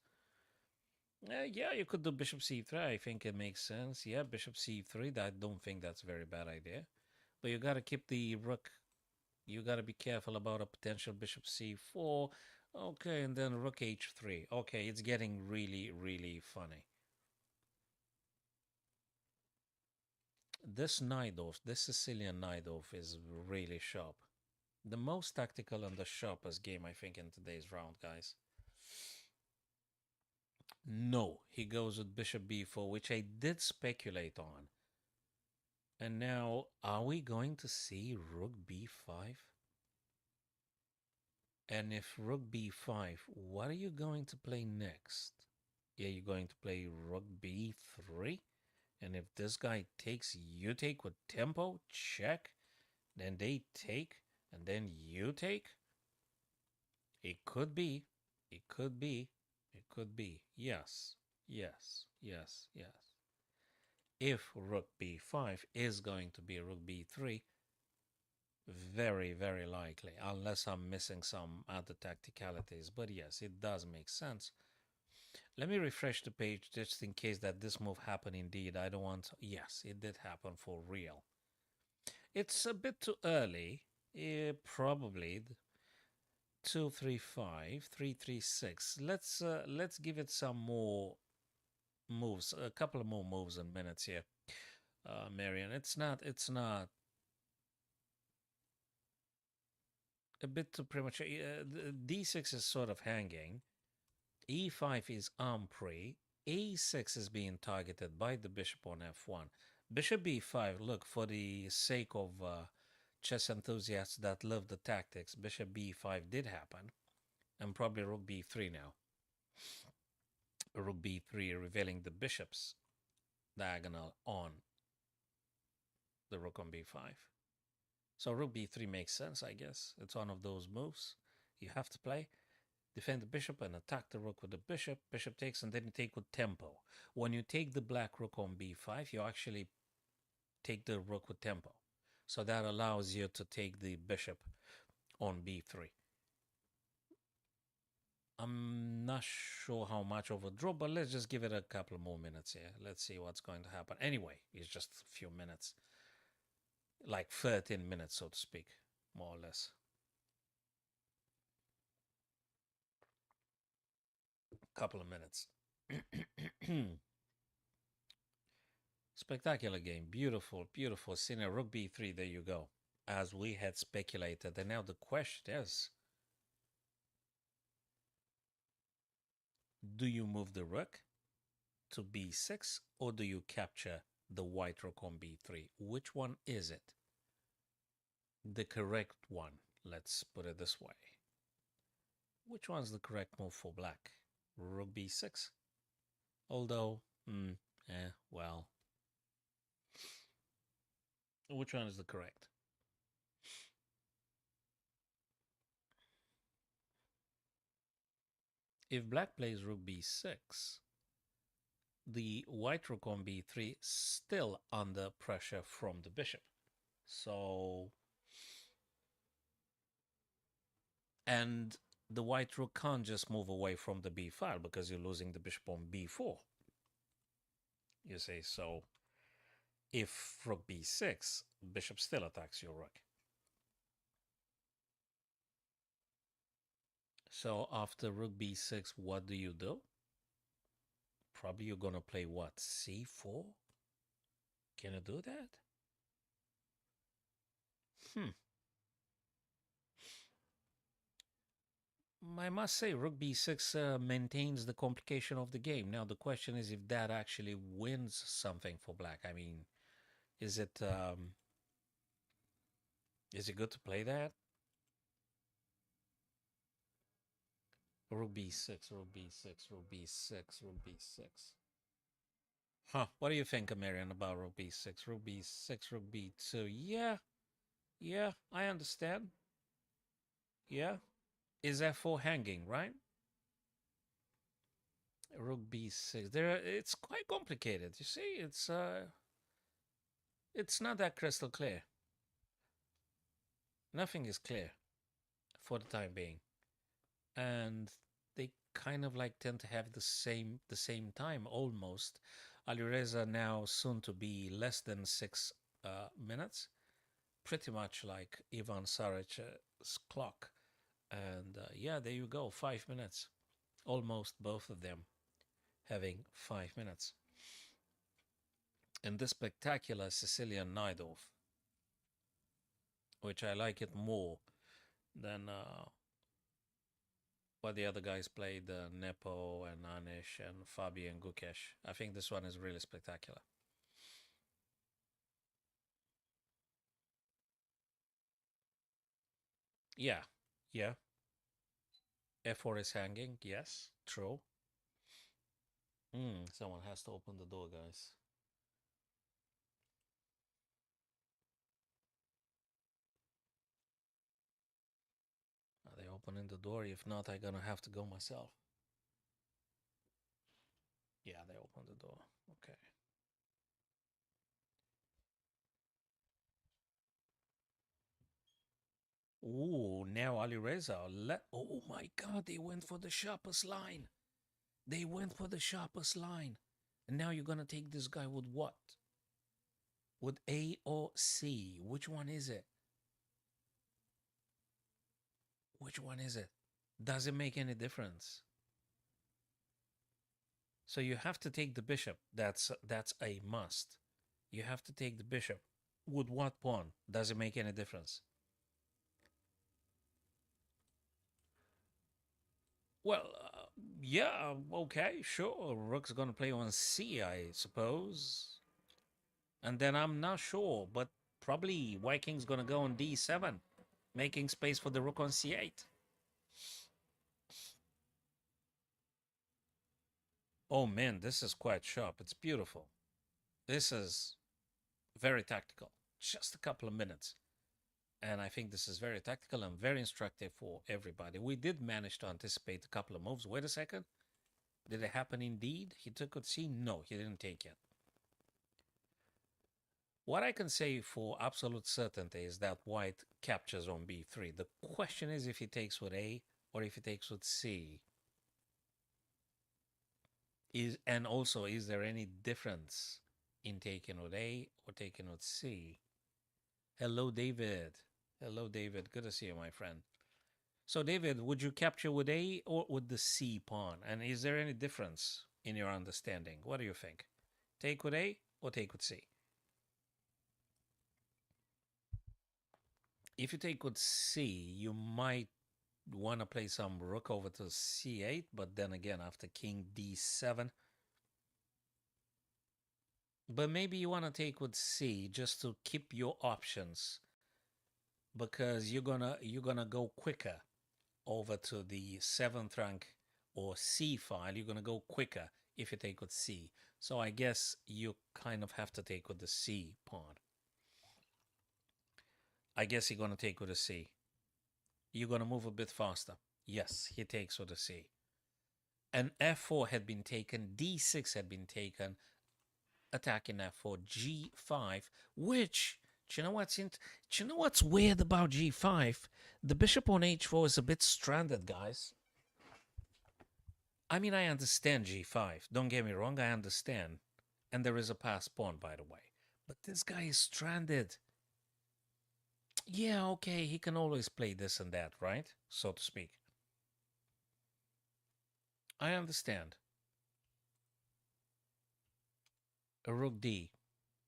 Yeah, you could do bishop c3. I think it makes sense. Yeah, bishop c3. I don't think that's a very bad idea. But you got to keep the rook. You got to be careful about a potential bishop c4. Okay, and then rook h3. Okay, it's getting really, really funny. This Najdorf, this Sicilian Najdorf is really sharp. The most tactical and the sharpest game, I think, in today's round, guys. No, he goes with bishop b4, which I did speculate on. And now, are we going to see rook b5? And if rook b5, what are you going to play next? Yeah, you're going to play rook b3? And if this guy takes, you take with tempo, check. Then they take, and then you take. It could be. It could be. It could be. Yes. Yes. Yes. Yes. If rook b5 is going to be rook b3, very, very likely, unless I'm missing some other tacticalities. But yes, it does make sense. Let me refresh the page just in case that this move happened indeed. I don't want... Yes, it did happen for real. It's a bit too early. Probably 235, 336. Let's give it some more moves, a couple of more moves and minutes here, Marian. It's not a bit too premature. D6 is sort of hanging. E5 is ampre. A6 is being targeted by the bishop on F1. Bishop B5, look, for the sake of chess enthusiasts that love the tactics, bishop B5 did happen. And probably rook B3 now. Rook B3 revealing the bishop's diagonal on the rook on B5. So rook B3 makes sense, I guess. It's one of those moves you have to play. Defend the bishop and attack the rook with the bishop. Bishop takes and then you take with tempo. When you take the black rook on b5, you actually take the rook with tempo. So that allows you to take the bishop on b3. I'm not sure how much of a draw, but let's just give it a couple more minutes here. Let's see what's going to happen. Anyway, it's just a few minutes. Like 13 minutes, so to speak, more or less. Couple of minutes. Spectacular game. Beautiful, beautiful. Senior rook b3. There you go. As we had speculated. And now the question is, do you move the rook? to b6, or do you capture the white rook on b3? Which one is it? The correct one, let's put it this way. Which one's the correct move for black? Rook b6? Although, well, which one is the correct? If black plays rook b6, the white rook on b3 still under pressure from the bishop. So, and the white rook can't just move away from the b file because you're losing the bishop on b4. You see, so if rook b6, bishop still attacks your rook. So after rook b6, what do you do? Probably you're going to play what? c4? Can you do that? I must say, rook b6 maintains the complication of the game. Now, the question is if that actually wins something for black. I mean, is it good to play that? Rook b6, rook b6, rook b6, rook b6. Huh, what do you think, Amarian, about rook b6? Rook b6, rook b2. Yeah, I understand. Yeah. Is f4 hanging, right? Rook b6. It's quite complicated. You see, it's not that crystal clear. Nothing is clear for the time being. And they kind of like tend to have the same time almost. Alireza now soon to be less than 6 minutes, pretty much like Ivan Saric's clock. And yeah, there you go, 5 minutes. Almost both of them having 5 minutes. And this spectacular Sicilian Najdorf, which I like it more than what the other guys played, Nepo and Anish and Fabi and Gukesh. I think this one is really spectacular. Yeah. F4 is hanging. Yes, true. Someone has to open the door, guys. Are they opening the door? If not, I'm gonna have to go myself. Yeah, they opened the door. Okay. Ooh, now Alireza. Oh my God, they went for the sharpest line. They went for the sharpest line. And now you're gonna take this guy with what? With A or C? Which one is it? Which one is it? Does it make any difference? So you have to take the bishop. That's a must. You have to take the bishop. With what pawn? Does it make any difference? Well, yeah, okay, sure. Rook's gonna play on C, I suppose. And then I'm not sure, but probably White King's gonna go on D7, making space for the rook on C8. Oh man, this is quite sharp. It's beautiful. This is very tactical. Just a couple of minutes. And I think this is very tactical and very instructive for everybody. We did manage to anticipate a couple of moves. Wait a second. Did it happen indeed? He took with C? No, he didn't take it. What I can say for absolute certainty is that white captures on b3. The question is if he takes with A or if he takes with C. And also, is there any difference in taking with A or taking with C? Hello, David. Hello, David. Good to see you, my friend. So, David, would you capture with A or with the C pawn? And is there any difference in your understanding? What do you think? Take with A or take with C? If you take with C, you might want to play some rook over to C8, but then again, after King D7, But maybe you want to take with C just to keep your options because you're gonna go quicker over to the seventh rank or C file. You're gonna go quicker if you take with C. So I guess you kind of have to take with the C pawn. I guess you're gonna take with a C. You're gonna move a bit faster. Yes, he takes with a C. And F4 had been taken, D6 had been taken, attacking F4, G5, which, do you know what's weird about G5? The bishop on H4 is a bit stranded, guys. I mean, I understand G5. Don't get me wrong, I understand. And there is a pass pawn, by the way. But this guy is stranded. Yeah, okay, he can always play this and that, right? So to speak. I understand. A rook D,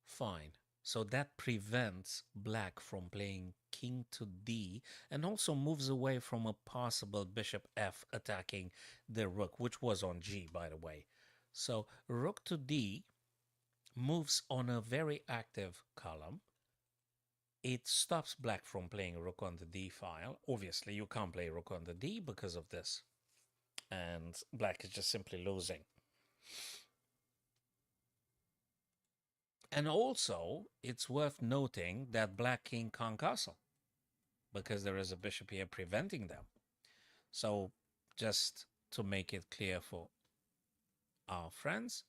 fine. So that prevents black from playing king to D and also moves away from a possible bishop F attacking the rook, which was on G, by the way. So rook to D moves on a very active column. It stops black from playing rook on the D file. Obviously, you can't play rook on the D because of this. And black is just simply losing. And also, it's worth noting that black king can't castle because there is a bishop here preventing them. So just to make it clear for our friends,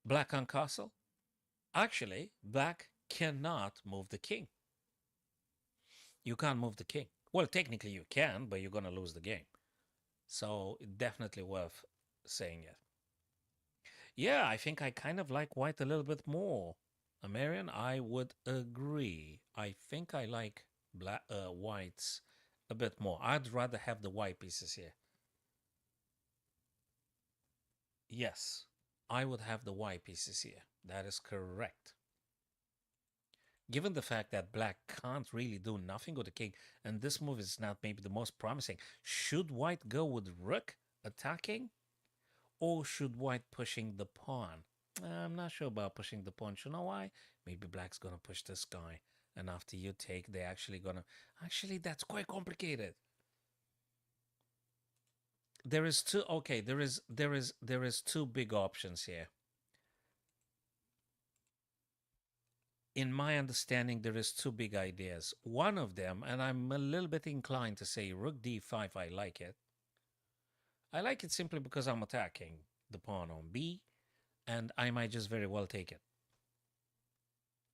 black can't castle. Actually, black cannot move the king. You can't move the king. Well, technically you can, but you're going to lose the game. So definitely worth saying it. Yeah, I think I kind of like white a little bit more. Marian, I would agree. I think I like black whites a bit more. I'd rather have the white pieces here. Yes, I would have the white pieces here. That is correct. Given the fact that black can't really do nothing with the king, and this move is not maybe the most promising, should white go with rook attacking? Or should white pushing the pawn? I'm not sure about pushing the pawn. You know why? Maybe black's gonna push this guy, and after you take, they're actually gonna. Actually, that's quite complicated. There is two. Okay, there is two big options here. In my understanding, there is two big ideas. One of them, and I'm a little bit inclined to say rook d5. I like it. I like it simply because I'm attacking the pawn on b, and I might just very well take it.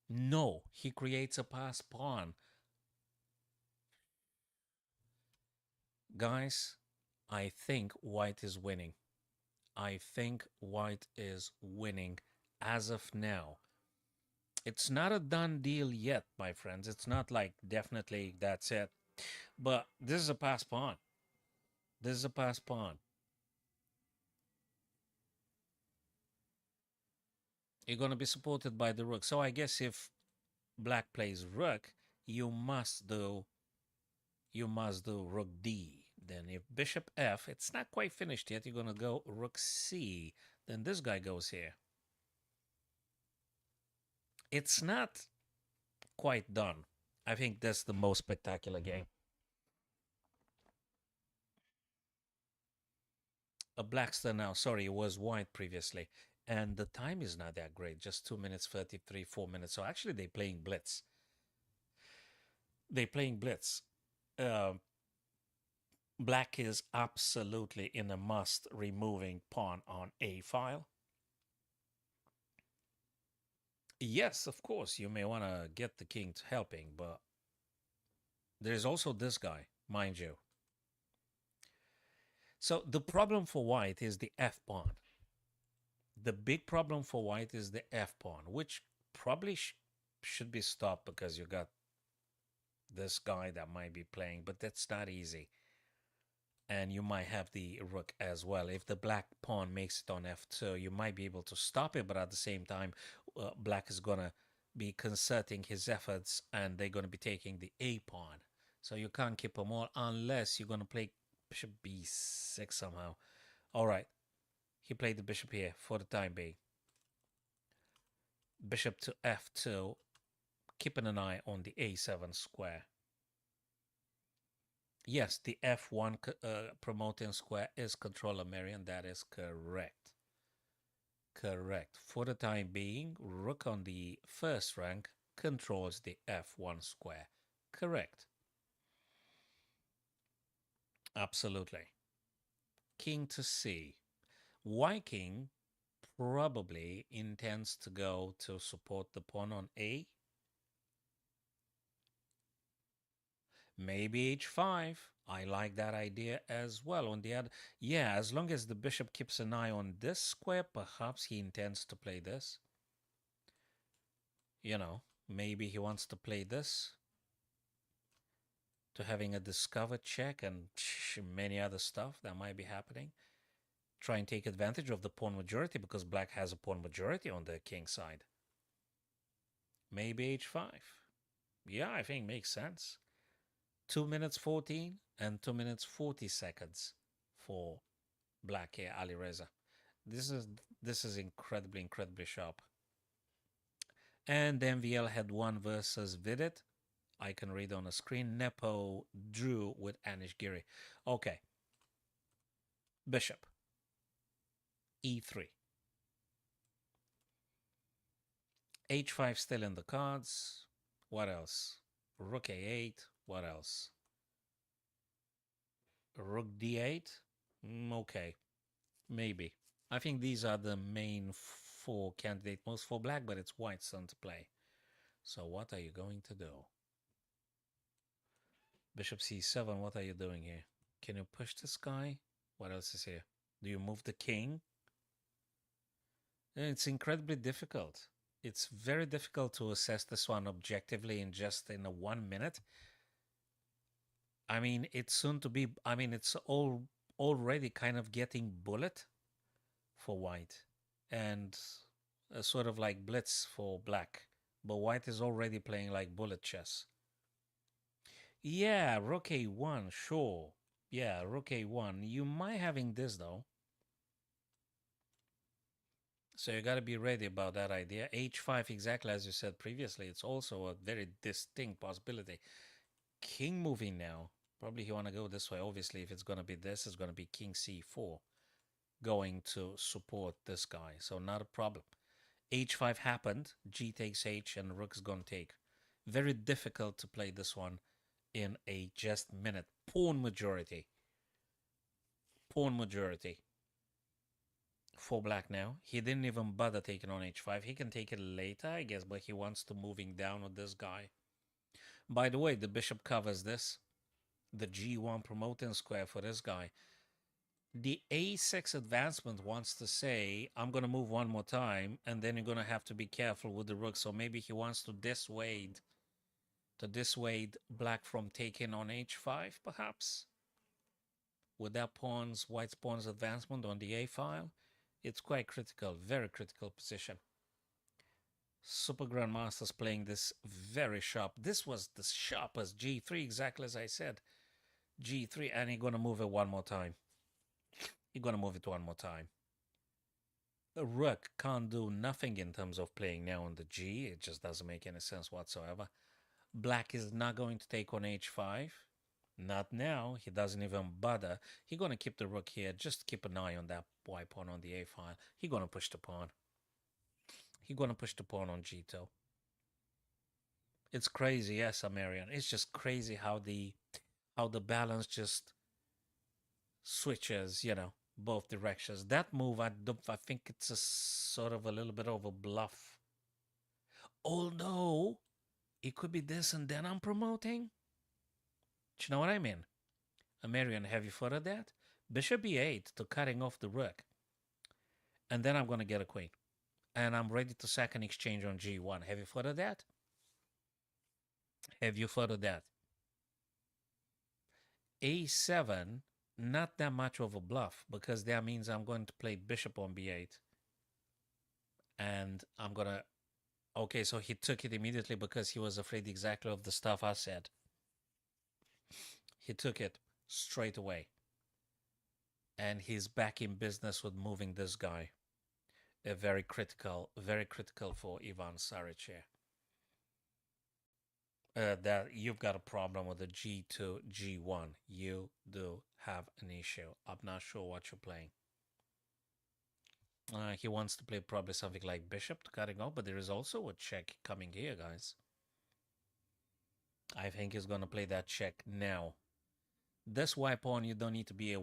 No, he creates a pass pawn. Guys, I think white is winning. I think white is winning as of now. It's not a done deal yet, my friends. It's not like definitely that's it. But this is a pass pawn. This is a pass pawn. You're going to be supported by the rook. So I guess if black plays rook, you must do rook d. Then if bishop f, it's not quite finished yet. You're going to go rook c. Then this guy goes here. It's not quite done. I think that's the most spectacular game. A Blackster now. Sorry, it was white previously. And the time is not that great. Just 2 minutes, 33, 4 minutes. So actually they're playing blitz. They're playing blitz. Black is absolutely in a must removing pawn on a file. Yes, of course, you may want to get the king to helping, but there's also this guy, mind you. So the problem for white is the f pawn. The big problem for white is the f pawn, which probably should be stopped because you got this guy that might be playing, but that's not easy. And you might have the rook as well. If the black pawn makes it on f2, you might be able to stop it, but at the same time, black is going to be concerting his efforts and they're going to be taking the a pawn. So you can't keep them all unless you're going to play bishop b6 somehow. All right. He played the bishop here for the time being. Bishop to f2, keeping an eye on the a7 square. Yes, the f1 promoting square is controller Marion. That is correct. Correct. For the time being, rook on the first rank controls the f1 square. Correct. Absolutely. King to c. Why king probably intends to go to support the pawn on a. Maybe h5. I like that idea as well. On the other, yeah, as long as the bishop keeps an eye on this square, perhaps he intends to play this. You know, maybe he wants to play this to having a discovered check and many other stuff that might be happening. Try and take advantage of the pawn majority because black has a pawn majority on the king side. Maybe h5. Yeah, I think makes sense. 2 minutes 14 and 2 minutes 40 seconds for black here, Ali Reza. This is incredibly sharp. And MVL had one versus Vidit. I can read on the screen. Nepo drew with Anish Giri. Okay. Bishop. E3. H5 still in the cards. What else? Rook A8. What else? Rook D8. Okay. Maybe. I think these are the main 4 candidate moves for black, but it's white's turn to play. So what are you going to do? Bishop C7, what are you doing here? Can you push this guy? What else is here? Do you move the king? It's incredibly difficult. It's very difficult to assess this one objectively in just in a 1 minute. I mean, it's soon to be, I mean, it's already kind of getting bullet for white and a sort of like blitz for black. But white is already playing like bullet chess. Yeah, rook a1, sure. Yeah, rook a1. You might having this though. So you got to be ready about that idea. H5, exactly as you said previously, it's also a very distinct possibility. King moving now. Probably you want to go this way. Obviously, if it's going to be this, it's going to be king c4 going to support this guy. So not a problem. H5 happened. G takes H and rook's going to take. Very difficult to play this one in a just minute. Pawn majority. Pawn majority for black now. He didn't even bother taking on h5. He can take it later, I guess, but he wants to moving down with this guy. By the way, the bishop covers this. The g1 promoting square for this guy. The a6 advancement wants to say, I'm going to move one more time, and then you're going to have to be careful with the rook. So maybe he wants to dissuade black from taking on h5, perhaps. With that white's pawn's advancement on the a file, it's quite critical, very critical position. Super Grandmaster's playing this very sharp. This was the sharpest g3, exactly as I said. G3, and he's going to move it one more time. He's going to move it one more time. The rook can't do nothing in terms of playing now on the g. It just doesn't make any sense whatsoever. Black is not going to take on h5. Not now. He doesn't even bother. He's going to keep the rook here. Just keep an eye on that white pawn on the a file. He's going to push the pawn. He's going to push the pawn on g2. It's crazy, yes, Amarian. It's just crazy how the balance just switches, you know, both directions. That move, I think it's a sort of a little bit of a bluff. Although it could be this and then I'm promoting. Do you know what I mean? Amarian, have you thought of that? Bishop e8 to cutting off the rook. And then I'm going to get a queen. And I'm ready to sack an exchange on g1. Have you thought of that? Have you thought of that? a7, not that much of a bluff because that means I'm going to play bishop on b8. And I'm going to... Okay, so he took it immediately because he was afraid exactly of the stuff I said. He took it straight away. And he's back in business with moving this guy. Very critical for Ivan Saric here. That you've got a problem with the G2, G1. You do have an issue. I'm not sure what you're playing. He wants to play probably something like Bishop to cutting off, but there is also a check coming here, guys. I think he's going to play that check now. This white pawn you don't need to be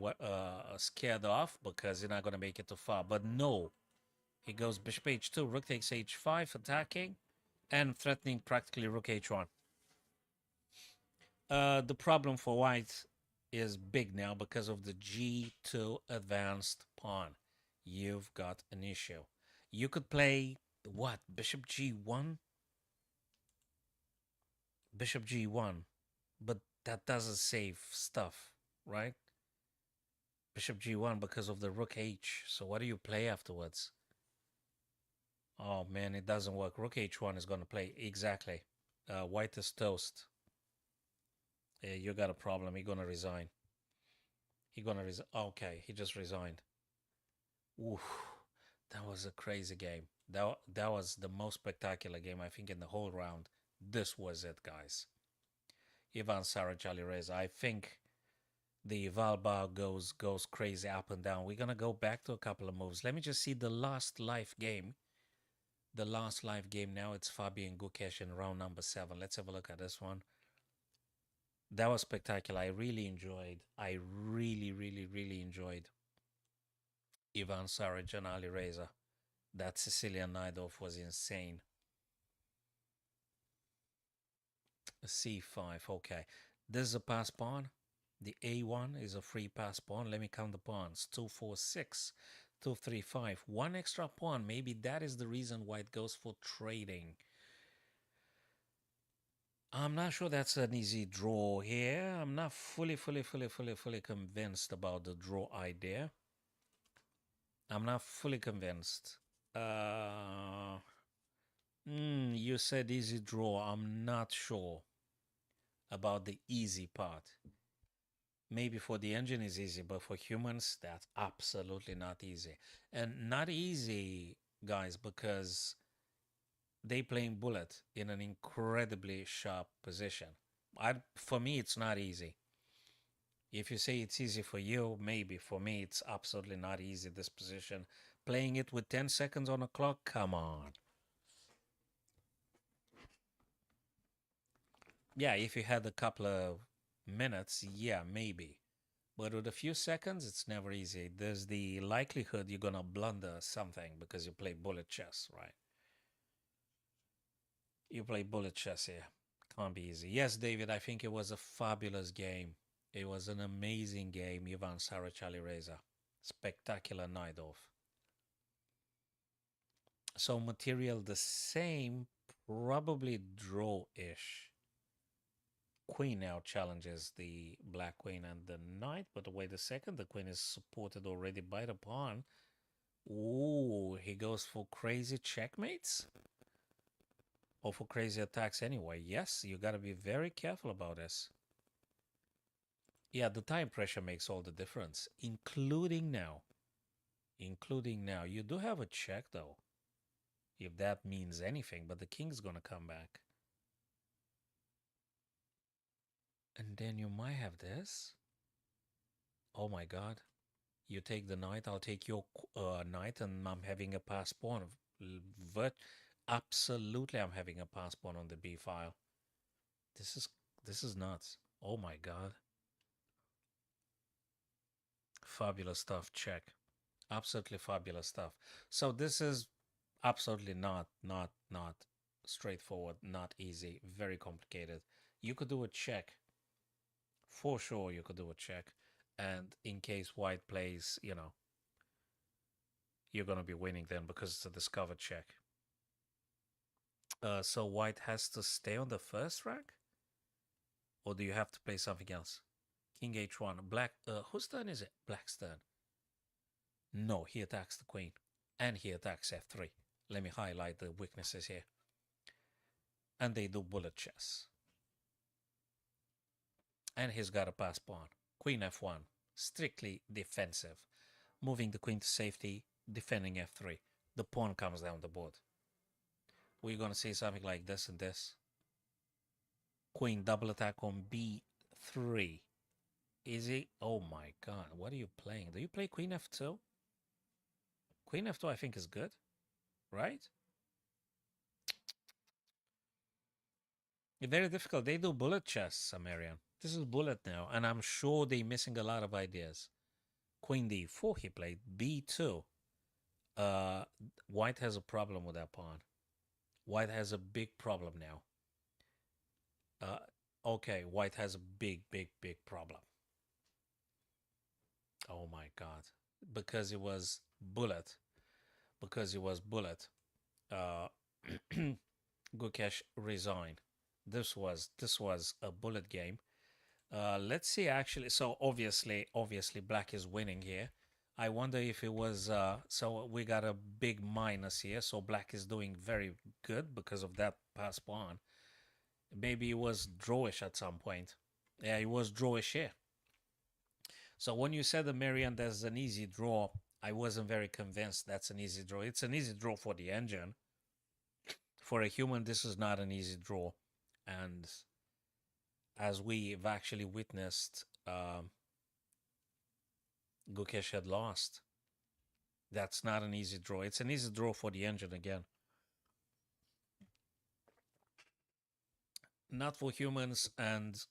scared off because you're not going to make it too far. But no, he goes bishop h2, rook takes h5, attacking and threatening practically rook h1. The problem for white is big now because of the g2 advanced pawn. You've got an issue. You could play what? Bishop g1? Bishop g1. But that doesn't save stuff, right? Bishop g1 because of the rook h. So what do you play afterwards? Oh man, it doesn't work. Rook h1 is going to play exactly. White is toast. Yeah, you got a problem. He's going to resign. He's going to resign. Okay, he just resigned. Oof, that was a crazy game. That was the most spectacular game, I think, in the whole round. This was it, guys. Ivan Saric Alireza. I think the Valbar goes crazy up and down. We're going to go back to a couple of moves. Let me just see the last live game. The last live game now, it's Fabian Gukesh in round number 7. Let's have a look at this one. That was spectacular. I really enjoyed. I really enjoyed Ivan Saric and Alireza. That Sicilian Naidov was insane. C5, okay. This is a pass pawn. The A1 is a free pass pawn. Let me count the pawns. 2, 4, 6, 2, 3, 5. One extra pawn. Maybe that is the reason why it goes for trading. I'm not sure that's an easy draw here. I'm not fully convinced about the draw idea. I'm not fully convinced. You said easy draw. I'm not sure about the easy part. Maybe for the engine is easy, but for humans, that's absolutely not easy. And not easy, guys, because they playing bullet in an incredibly sharp position. For me, it's not easy. If you say it's easy for you, maybe. For me, it's absolutely not easy, this position. Playing it with 10 seconds on the clock, come on. Yeah, if you had a couple of minutes, yeah, maybe. But with a few seconds, it's never easy. There's the likelihood you're going to blunder something because you play bullet chess, right? You play bullet chess here. Can't be easy. Yes, David, I think it was a fabulous game. It was an amazing game, Ivan Saric Alireza. Spectacular Naidov. So material the same, probably draw-ish. Queen now challenges the black queen and the knight, but wait a second, the queen is supported already by the pawn. Ooh, he goes for crazy checkmates? Or for crazy attacks anyway. Yes, you gotta be very careful about this. Yeah, the time pressure makes all the difference, including now. Including now. You do have a check though, if that means anything, but the king's gonna come back. And then you might have this. Oh my god. You take the knight, I'll take your knight, and I'm having a pass pawn. Absolutely, I'm having a pass pawn on the b file. This is nuts. Oh my god. Fabulous stuff. Check. Absolutely fabulous stuff. So this is absolutely not straightforward, not easy, very complicated. You could do a check. For sure, you could do a check. And in case white plays, you know, you're going to be winning then because it's a discovered check. So white has to stay on the first rank? Or do you have to play something else? King h1. Black, whose turn is it? Black's turn. No, he attacks the queen. And he attacks f3. Let me highlight the weaknesses here. And they do bullet chess. And he's got a pass pawn. Queen f1. Strictly defensive. Moving the queen to safety, defending f3. the pawn comes down the board. We're going to see something like this and this. Queen double attack on b3. Is it? Oh my god, what are you playing? Do you play queen f2? Queen f2 I think is good, right? Very difficult. They do bullet chess, Sumerian. This is bullet now, and I'm sure they're missing a lot of ideas. Queen d4 he played. b2. White has a problem with that pawn. White has a big problem now. Okay, white has a big problem. Oh my god. Because it was bullet. Uh, Gukesh resigned. This was a bullet game. Let's see actually. So obviously black is winning here. I wonder if it was so we got a big minus here. So black is doing very good because of that pass pawn. Maybe it was drawish at some point. Yeah, it was drawish here. So when you said the Marian, there's an easy draw, I wasn't very convinced that's an easy draw. It's an easy draw for the engine. For a human, this is not an easy draw. And as we've actually witnessed, Gukesh had lost. That's not an easy draw. It's an easy draw for the engine again. Not for humans and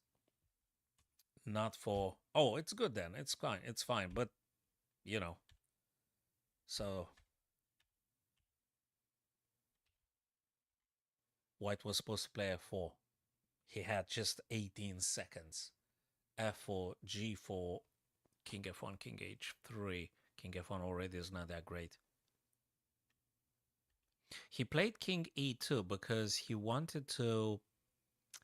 not for... Oh, it's good then. It's fine. It's fine. But, you know. So, White was supposed to play f4. He had just 18 seconds. f4, g4, king f1, king h3. King f1 already is not that great. He played king e2 because he wanted to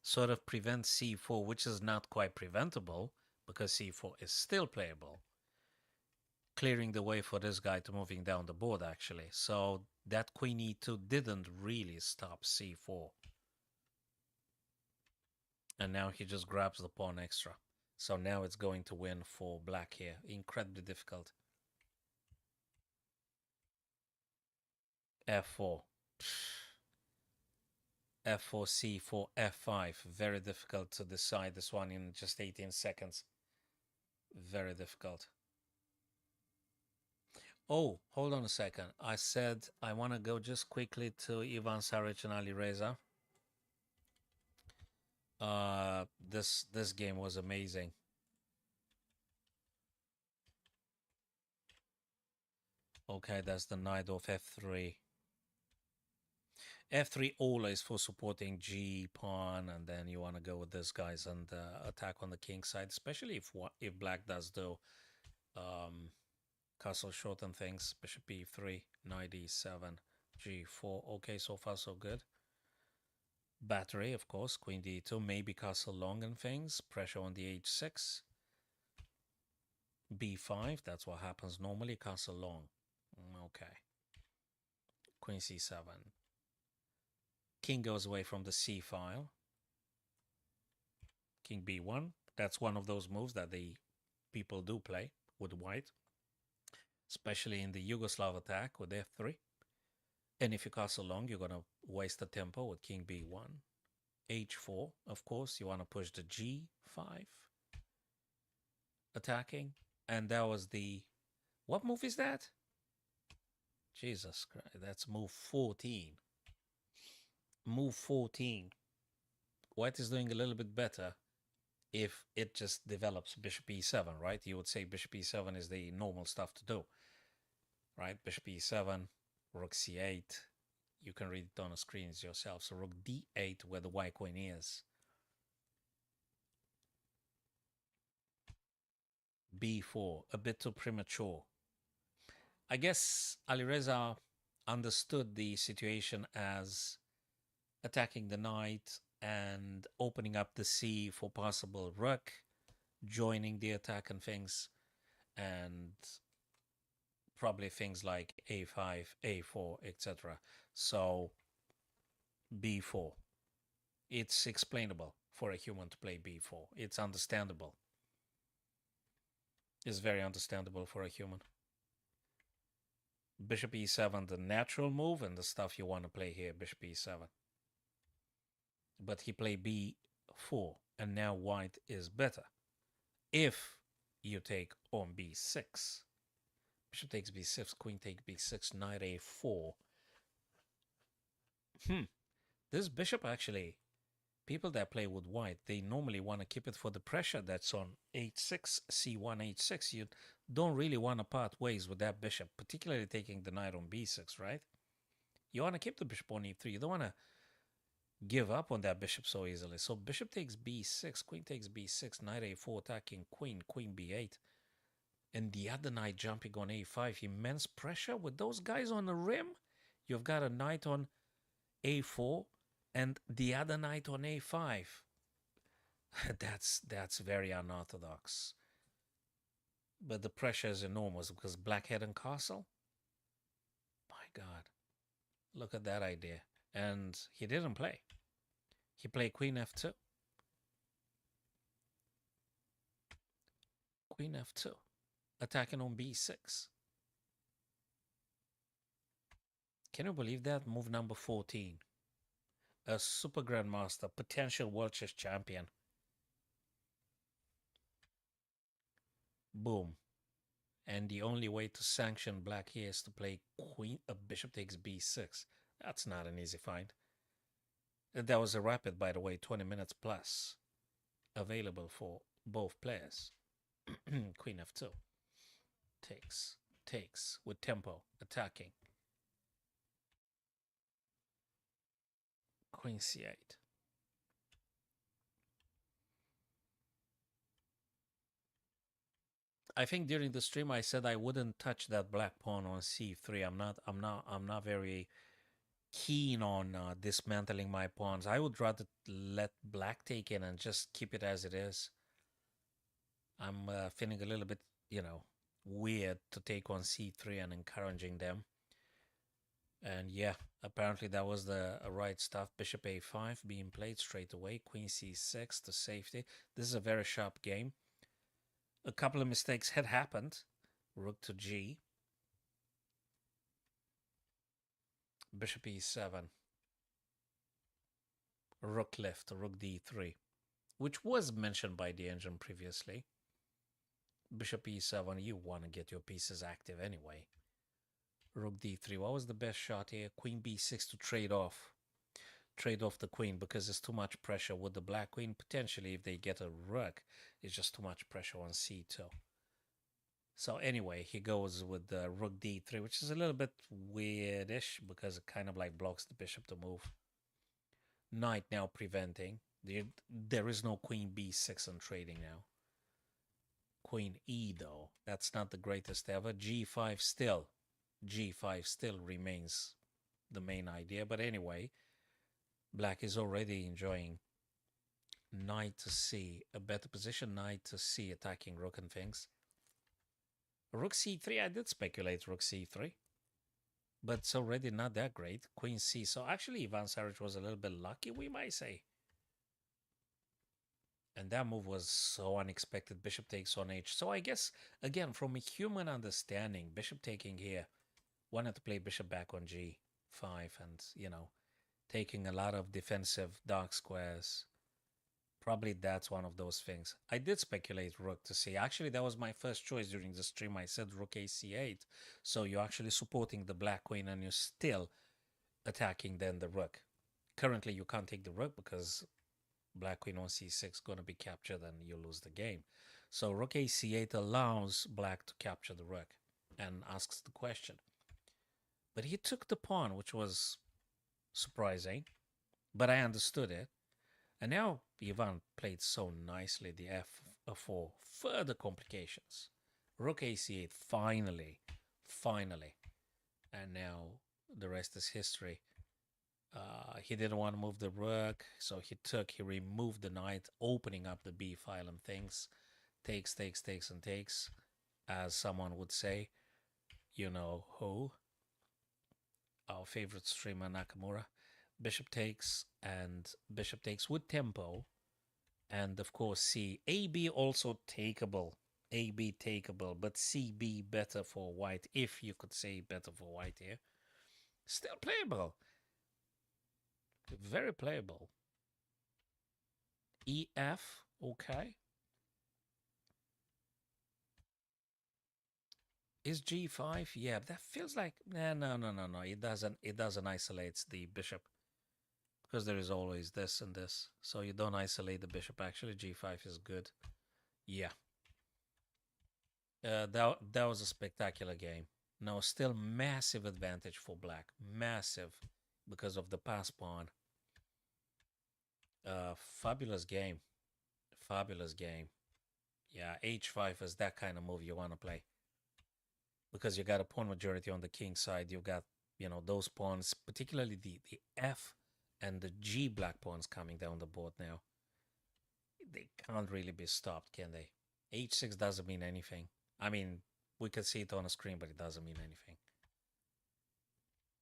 sort of prevent c4, which is not quite preventable because c4 is still playable, clearing the way for this guy to moving down the board actually. So that queen e2 didn't really stop c4. And now he just grabs the pawn extra. So now it's going to win for black here. Incredibly difficult. f4. f4, c4, f5. Very difficult to decide this one in just 18 seconds. Very difficult. Oh, hold on a second. I said I want to go just quickly to Ivan Saric and Ali Reza. This game was amazing. Okay, that's the knight of f3. f3 always for supporting g pawn, and then you want to go with this guys and attack on the king side, especially if black does do castle short and things. Bishop e3, knight e7, g4. Okay, so far so good. Battery, of course, queen d2, maybe castle long and things. Pressure on the h6. b5, that's what happens normally, castle long. Okay. Queen c7. King goes away from the c file. King b1. That's one of those moves that the people do play with white, especially in the Yugoslav attack with f3. And if you castle long, you're going to waste the tempo with king b1. h4, of course, you want to push the g5. Attacking. And that was the... What move is that? Jesus Christ, that's move 14. Move 14. White is doing a little bit better if it just develops bishop e7, right? You would say bishop e7 is the normal stuff to do, right? Bishop e7, rook c8. You can read it on the screens yourself. So rook d8 where the white queen is. b4, a bit too premature. I guess Alireza understood the situation as attacking the knight and opening up the c for possible rook, joining the attack and things, and probably things like a5, a4, etc. So b4. It's explainable for a human to play b4. It's understandable. It's very understandable for a human. Bishop e7, the natural move, and the stuff you want to play here, bishop e7. But he played b4, and now white is better. If you take on b6, bishop takes b6, queen takes b6, knight a4. This bishop actually, people that play with white, they normally want to keep it for the pressure that's on h6, c1, h6. You don't really want to part ways with that bishop, particularly taking the knight on b6, right? You want to keep the bishop on e3. You don't want to give up on that bishop so easily. So bishop takes b6, queen takes b6, knight a4, attacking queen, queen b8. And the other knight jumping on a5. Immense pressure with those guys on the rim. You've got a knight on a4 and the other knight on a5. That's very unorthodox. But the pressure is enormous because black head and castle. My God. Look at that idea. And he didn't play. He played queen f2. Queen f2. Attacking on b6. Can you believe that? Move number 14. A super grandmaster, potential world chess champion. Boom. And the only way to sanction black here is to play queen, bishop takes b6. That's not an easy find. That was a rapid, by the way, 20 minutes plus. Available for both players. Queen f2. Takes with tempo, attacking. Queen c8. I think during the stream I said I wouldn't touch that black pawn on c3. I'm not very keen on dismantling my pawns. I would rather let black take in and just keep it as it is. I'm feeling a little bit, weird to take on c3 and encouraging them. And yeah, apparently that was the right stuff. Bishop a5 being played straight away. Queen c6 to safety. This is a very sharp game. A couple of mistakes had happened. Rook to g. Bishop e7. Rook left, rook d3, which was mentioned by the engine previously. Bishop e7, you want to get your pieces active anyway. Rook d3, what was the best shot here? Queen b6 to trade off the queen because there's too much pressure with the black queen. Potentially, if they get a rook, it's just too much pressure on c2. So anyway, he goes with the rook d3, which is a little bit weirdish because it kind of like blocks the bishop to move. Knight now preventing. There is no queen b6 on trading now. Queen e though, that's not the greatest ever. g5 still. g5 still remains the main idea. But anyway, black is already enjoying knight to c, a better position. Knight to c, attacking rook and things. Rook c3, I did speculate rook c3, but it's already not that great. Queen c, so actually Ivan Saric was a little bit lucky, we might say. And that move was so unexpected. Bishop takes on h. So I guess, again, from a human understanding, bishop taking here, wanted to play bishop back on g5 and, taking a lot of defensive dark squares. Probably that's one of those things. I did speculate rook to c. Actually, that was my first choice during the stream. I said rook ac8. So you're actually supporting the black queen and you're still attacking then the rook. Currently, you can't take the rook because black queen on c6 going to be captured and you lose the game. So rook ac8 allows black to capture the rook and asks the question. But he took the pawn, which was surprising, but I understood it. And now Ivan played so nicely the f4. Further complications. Rook ac8, finally. And now the rest is history. He didn't want to move the rook, so he removed the knight, opening up the b file and things. Takes, and takes, as someone would say. You know who? Our favorite streamer, Nakamura. Bishop takes, and bishop takes with tempo. And of course, c. AB also takeable. AB takeable, but CB better for white, if you could say better for white here. Still playable. Very playable. EF, okay. Is G5? Yeah, that feels like no. It doesn't isolate the bishop because there is always this and this. So you don't isolate the bishop. Actually, G5 is good. Yeah. That was a spectacular game. No, still massive advantage for black. Massive because of the pass pawn. Fabulous game. Fabulous game. Yeah, H5 is that kind of move you want to play. Because you got a pawn majority on the king side. You got, those pawns, particularly the F and the G black pawns coming down the board now. They can't really be stopped, can they? H6 doesn't mean anything. I mean, we could see it on a screen, but it doesn't mean anything.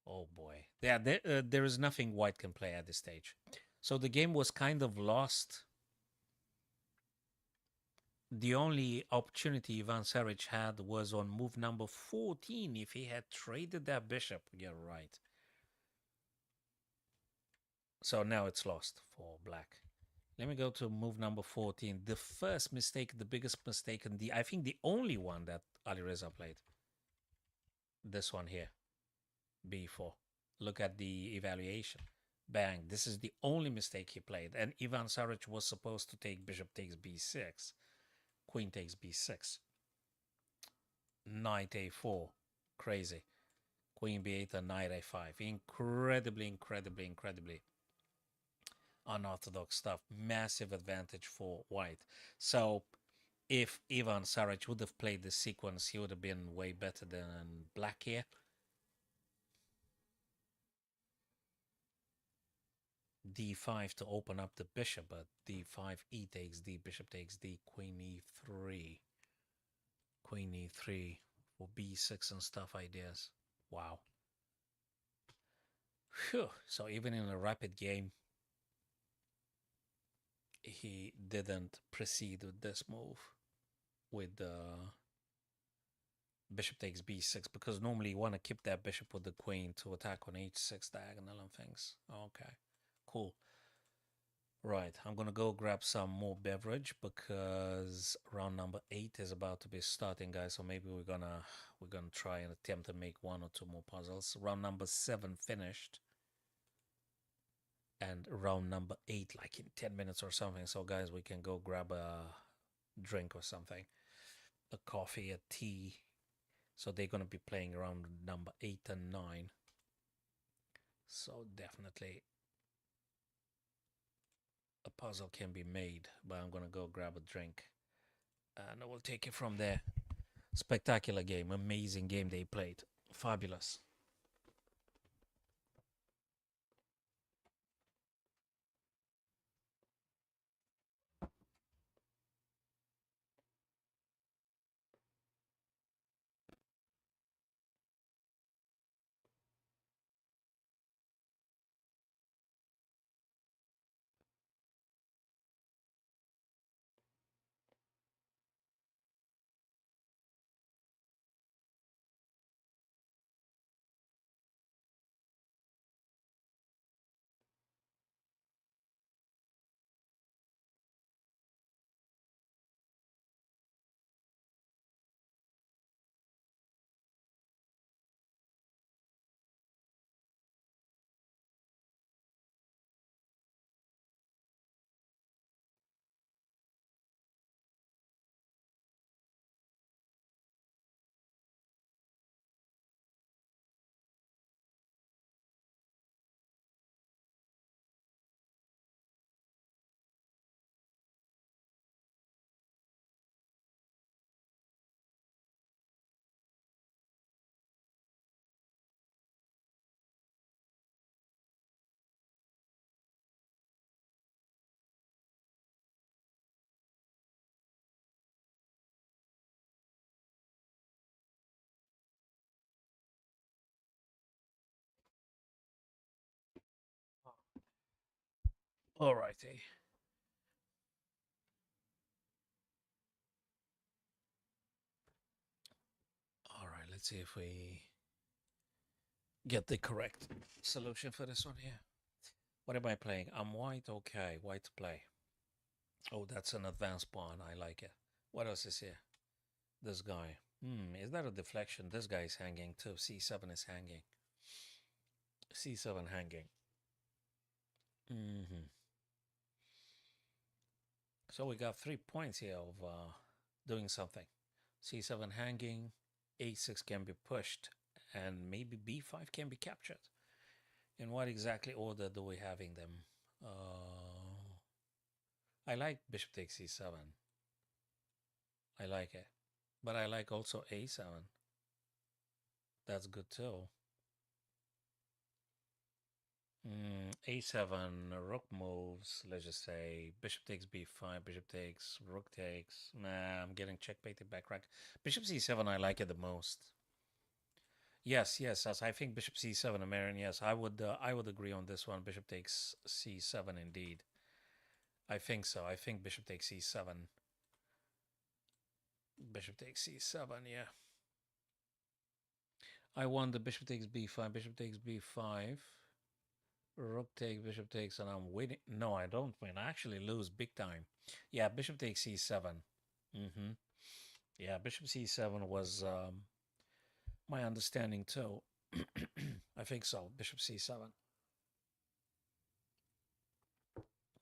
Oh boy. Yeah, there is nothing white can play at this stage. So the game was kind of lost. The only opportunity Ivan Saric had was on move number 14. If he had traded that bishop, you're right. So now it's lost for black. Let me go to move number 14. The first mistake, the biggest mistake, and I think the only one that Alireza played. This one here, B4. Look at the evaluation. Bang. This is the only mistake he played. And Ivan Saric was supposed to take bishop takes b6. Queen takes b6. Knight a4. Crazy. Queen b8 and knight a5. Incredibly unorthodox stuff. Massive advantage for white. So if Ivan Saric would have played this sequence, he would have been way better than black here. D5 to open up the bishop, but D5, E takes D, bishop takes D, Queen E3. Queen E3 for B6 and stuff ideas. Wow. Phew. So even in a rapid game, he didn't proceed with this move with the bishop takes b6 because normally you want to keep that bishop with the queen to attack on h6 diagonal and things. Okay, cool. Right, I'm gonna go grab some more beverage because round number 8 is about to be starting, guys. So maybe we're gonna try and attempt to make one or two more puzzles. Round number 7 finished, and round number 8 like in 10 minutes or something. So guys, we can go grab a drink or something, a coffee, a tea. So they're gonna be playing around number 8 and 9. So definitely a puzzle can be made, but I'm gonna go grab a drink and I will take it from there. Spectacular game, amazing game they played, fabulous. All righty. Let's see if we get the correct solution for this one here. What am I playing? I'm white. Okay, white to play. Oh, that's an advanced pawn. I like it. What else is here? This guy. Is that a deflection? This guy is hanging too. C7 is hanging. C7 hanging. So we got 3 points here of doing something. C7 hanging, A6 can be pushed, and maybe B5 can be captured. In what exactly order do we having them? I like bishop takes C7. I like it. But I like also A7. That's good too. A7, rook moves, let's just say bishop takes b5, bishop takes, rook takes. Nah, I'm getting checkmated back rank. Bishop c7, I like it the most. Yes, as I think bishop c7, American, yes, I would agree on this one. Bishop takes c7 indeed. I think so. I think bishop takes c7. Bishop takes c7, yeah. I won the bishop takes b5, bishop takes b5. Rook takes, bishop takes, and I'm winning. No, I don't win. I actually lose big time. Yeah, bishop takes c7. Yeah, bishop c7 was my understanding too. I think so. Bishop c7.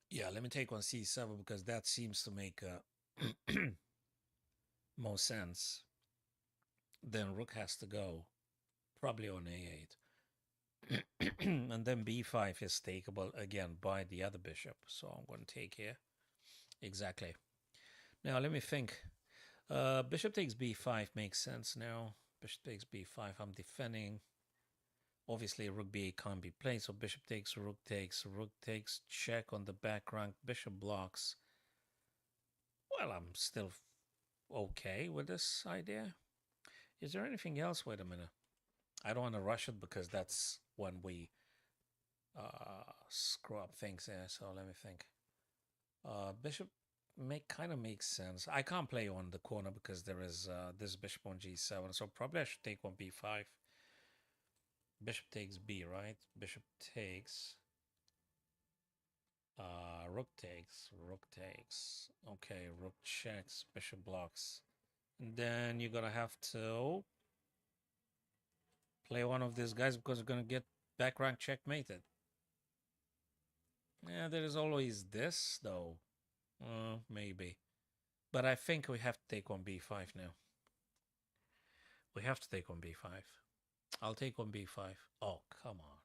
Yeah, let me take on c7 because that seems to make more sense. Then rook has to go, probably on a8. And then b5 is takeable again by the other bishop. So I'm going to take here. Exactly. Now let me think. Bishop takes b5 makes sense now. Bishop takes b5. I'm defending. Obviously, rook b8 can't be played, so bishop takes, rook takes, check on the back rank, bishop blocks. Well, I'm still okay with this idea. Is there anything else? Wait a minute. I don't want to rush it because that's when we screw up things there. So let me think. Bishop kind of makes sense. I can't play on the corner because there is this bishop on g7, so probably I should take on b5. Bishop takes b, right? Bishop takes. Rook takes. Okay, rook checks, bishop blocks. And then you're gonna have to play one of these guys because you're gonna get back rank checkmated. Yeah, there is always this though. Maybe. But I think we have to take on b5 now. We have to take on b5. I'll take on b5. Oh, come on.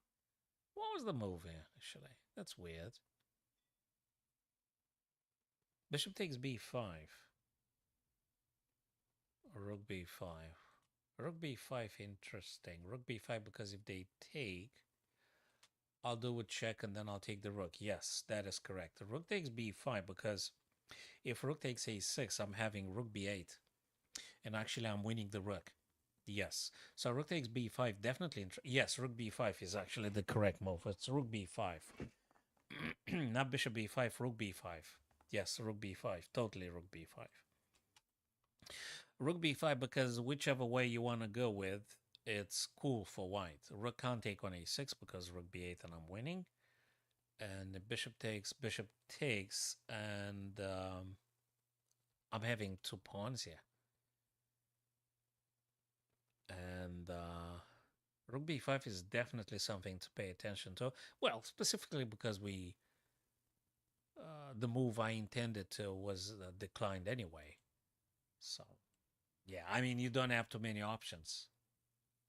What was the move here, actually? That's weird. Bishop takes b5. Rook b5. Rook b5, interesting. Rook b5 because if they take, I'll do a check and then I'll take the rook. Yes, that is correct. The rook takes b5 because if rook takes a6, I'm having rook b8. And actually, I'm winning the rook. Yes. So rook takes b5, definitely. Yes, rook b5 is actually the correct move. It's rook b5. Not bishop b5, rook b5. Yes, rook b5. Totally rook b5. Rook b5 because whichever way you want to go with, it's cool for white. Rook can't take on a6 because rook b8 and I'm winning. And the bishop takes, and I'm having 2 pawns here. And rook b5 is definitely something to pay attention to. Well, specifically because we the move I intended to was declined anyway. So, yeah, I mean, you don't have too many options.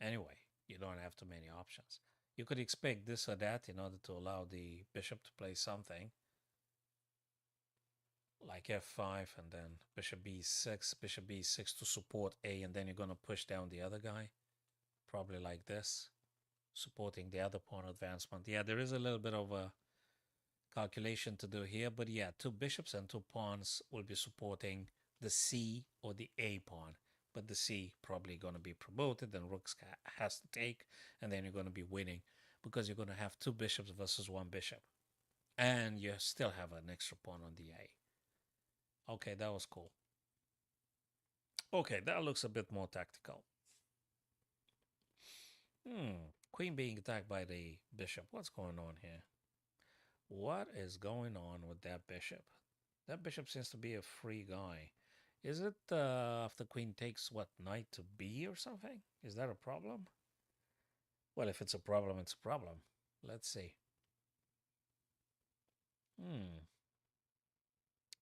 Anyway, you don't have too many options. You could expect this or that in order to allow the bishop to play something. Like f5 and then bishop b6 to support a, and then you're going to push down the other guy. Probably like this, supporting the other pawn advancement. Yeah, there is a little bit of a calculation to do here, but yeah, 2 bishops and 2 pawns will be supporting the c or the a pawn, but the c probably going to be promoted, then rook has to take, and then you're going to be winning because you're going to have 2 bishops versus 1 bishop, and you still have an extra pawn on the a. Okay, that was cool. Okay, that looks a bit more tactical. Queen being attacked by the bishop. What's going on here? What is going on with that bishop? That bishop seems to be a free guy. Is it after queen takes what, knight to b or something? Is that a problem? Well, if it's a problem, it's a problem. Let's see. Hmm.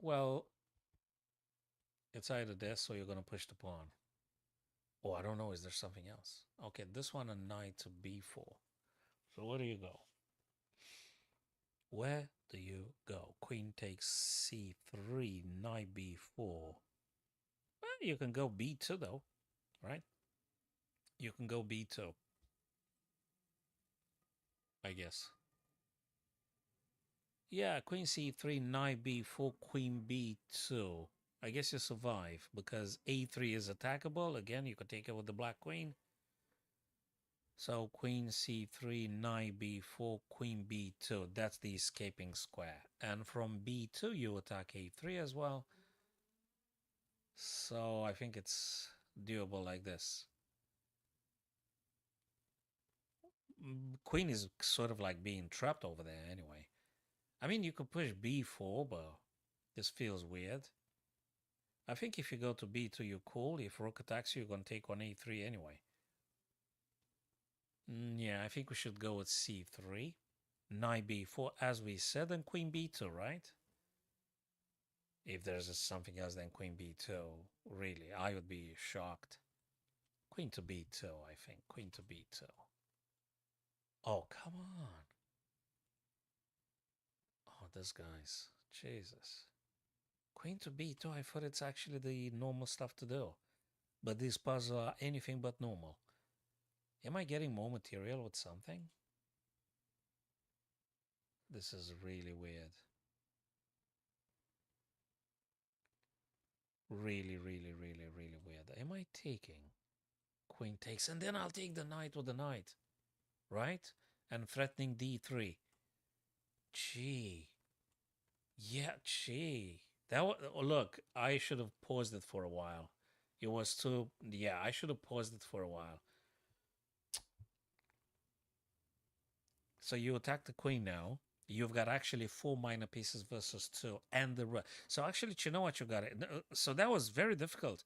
Well, it's either this or you're going to push the pawn. Oh, I don't know. Is there something else? Okay, this one a knight to b4. So where do you go? Where do you go? Queen takes c3, knight b4. Well, you can go b2 though, right? You can go b2, I guess. Yeah, queen c3, knight b4, queen b2. I guess you survive because a3 is attackable. Again, you could take it with the black queen. So queen c3, knight b4, queen b2. That's the escaping square. And from b2, you attack a3 as well. So I think it's doable like this. Queen is sort of like being trapped over there anyway. I mean, you could push b4, but this feels weird. I think if you go to b2, you're cool. If rook attacks you, you're going to take on a3 anyway. Yeah, I think we should go with c3. Knight b4, as we said, and queen b2, right? If there's something else than queen b2, really, I would be shocked. Queen to b2, I think. Queen to b2. Oh, come on. Oh, this guy's. Jesus. Queen to b2, I thought it's actually the normal stuff to do. But these puzzles are anything but normal. Am I getting more material with something? This is really weird. Really, really, really, really weird. Am I taking? Queen takes, and then I'll take the knight with the knight, right? And threatening d3. Gee. Yeah, gee. That was, oh, look, I should have paused it for a while. It was too, yeah, I should have paused it for a while. So you attack the queen now. You've got actually 4 minor pieces versus 2 and the rook. So actually, you know what you got? So that was very difficult.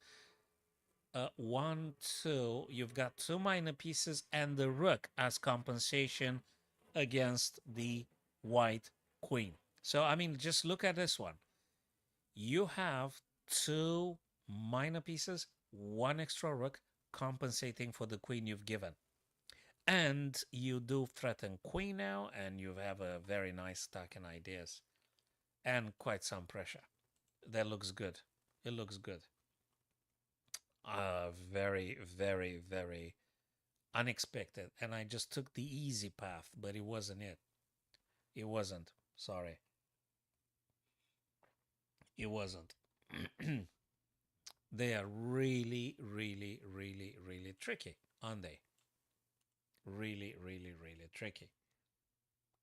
1, 2, you've got 2 minor pieces and the rook as compensation against the white queen. So, I mean, just look at this one. You have 2 minor pieces, 1 extra rook compensating for the queen you've given. And you do threaten queen now, and you have a very nice stack in ideas and quite some pressure. That looks good. It looks good. Very, very, very unexpected. And I just took the easy path, but it wasn't it. It wasn't. Sorry. It wasn't. They are really, really, really, really tricky, aren't they? Really, really, really tricky.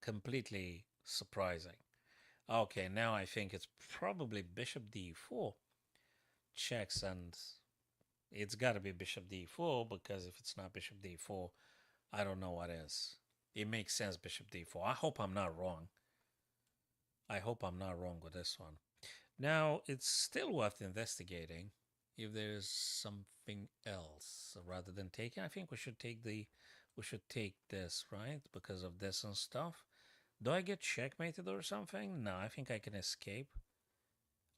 Completely surprising. Okay, now I think it's probably bishop d4 checks, and it's got to be bishop d4 because if it's not bishop d4, I don't know what is. It makes sense, bishop d4. I hope I'm not wrong. I hope I'm not wrong with this one. Now, it's still worth investigating if there's something else rather than taking. I think we should take this, right? Because of this and stuff. Do I get checkmated or something? No, I think I can escape.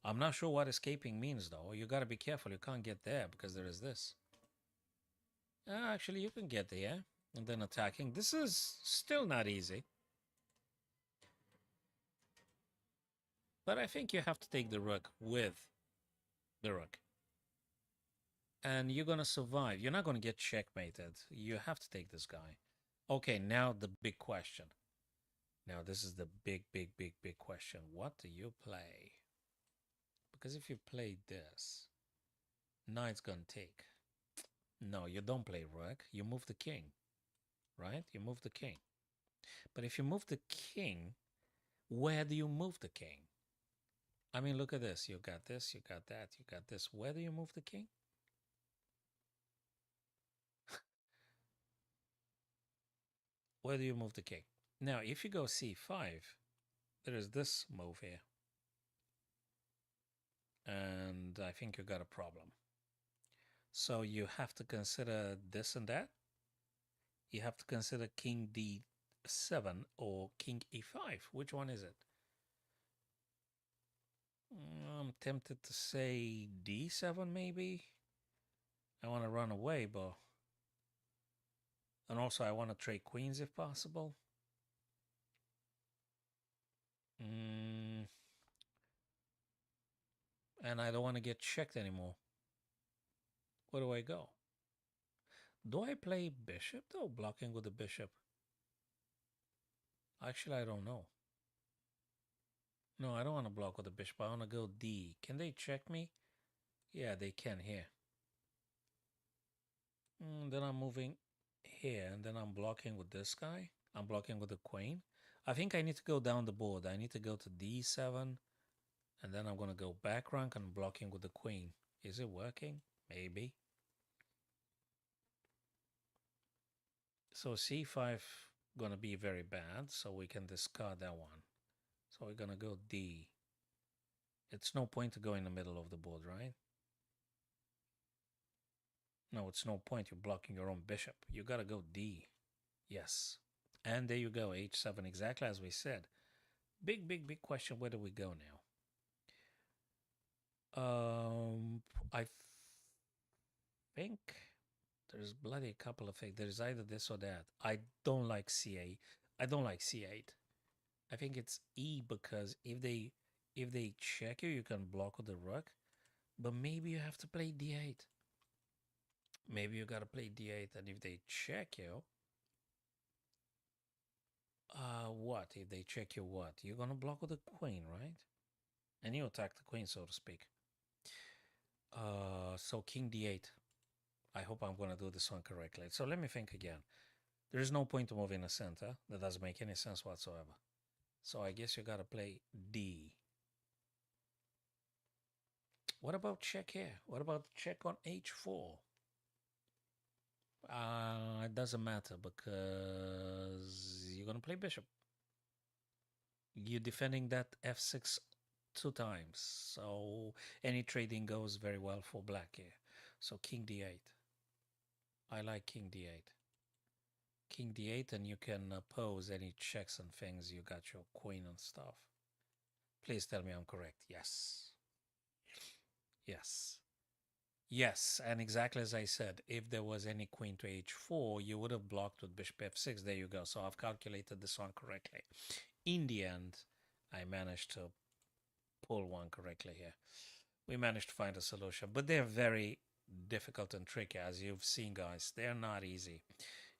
I'm not sure what escaping means, though. You got to be careful. You can't get there because there is this. Actually, you can get there and then attacking. This is still not easy. But I think you have to take the rook with the rook. And you're going to survive. You're not going to get checkmated. You have to take this guy. Okay, now the big question. Now, this is the big, big, big, big question. What do you play? Because if you play this, knight's going to take. No, you don't play rook. You move the king, right? You move the king. But if you move the king, where do you move the king? I mean, look at this. You got this, you got that, you got this. Where do you move the king? Where do you move the king? Now, if you go c5, there is this move here. And I think you got a problem. So you have to consider this and that. You have to consider king d7 or king e5. Which one is it? I'm tempted to say d7 maybe. I want to run away, but... And also I want to trade queens if possible. And I don't want to get checked anymore. Where do I go? Do I play bishop though? Blocking with the bishop. Actually, I don't know. No, I don't want to block with the bishop. I want to go D. Can they check me? Yeah, they can here. Then I'm moving here, and then I'm blocking with this guy. I'm blocking with the queen. I think I need to go down the board. I need to go to D7, and then I'm going to go back rank and blocking with the queen. Is it working? Maybe. So C5 going to be very bad, so we can discard that one. So we're going to go D. It's no point to go in the middle of the board, right? No, it's no point. You're blocking your own bishop. You got to go D. Yes. And there you go, H7, exactly as we said. Big, big, big question. Where do we go now? I think there's bloody a couple of things. There's either this or that. I don't like C8. I don't like C8. I think it's E because if they check you, you can block with the rook. But maybe you have to play D8. Maybe you gotta play D8, and if they check you, what? If they check you, what? You're gonna block with the queen, right? And you attack the queen, so to speak. So king D8. I hope I'm gonna do this one correctly. So let me think again. There is no point to move in the center. That doesn't make any sense whatsoever. So I guess you gotta play D. What about check here? What about check on H4? It doesn't matter because you're gonna play bishop. You're defending that F6 2 times, so any trading goes very well for black here. So king D8. I like king D8. King D8, and you can oppose any checks and things. You got your queen and stuff. Please tell me I'm correct. Yes. Yes. Yes, and exactly as I said, if there was any queen to h4, you would have blocked with bishop f6. There you go. So I've calculated this one correctly. In the end, I managed to pull one correctly here. We managed to find a solution, but they're very difficult and tricky, as you've seen, guys. They're not easy.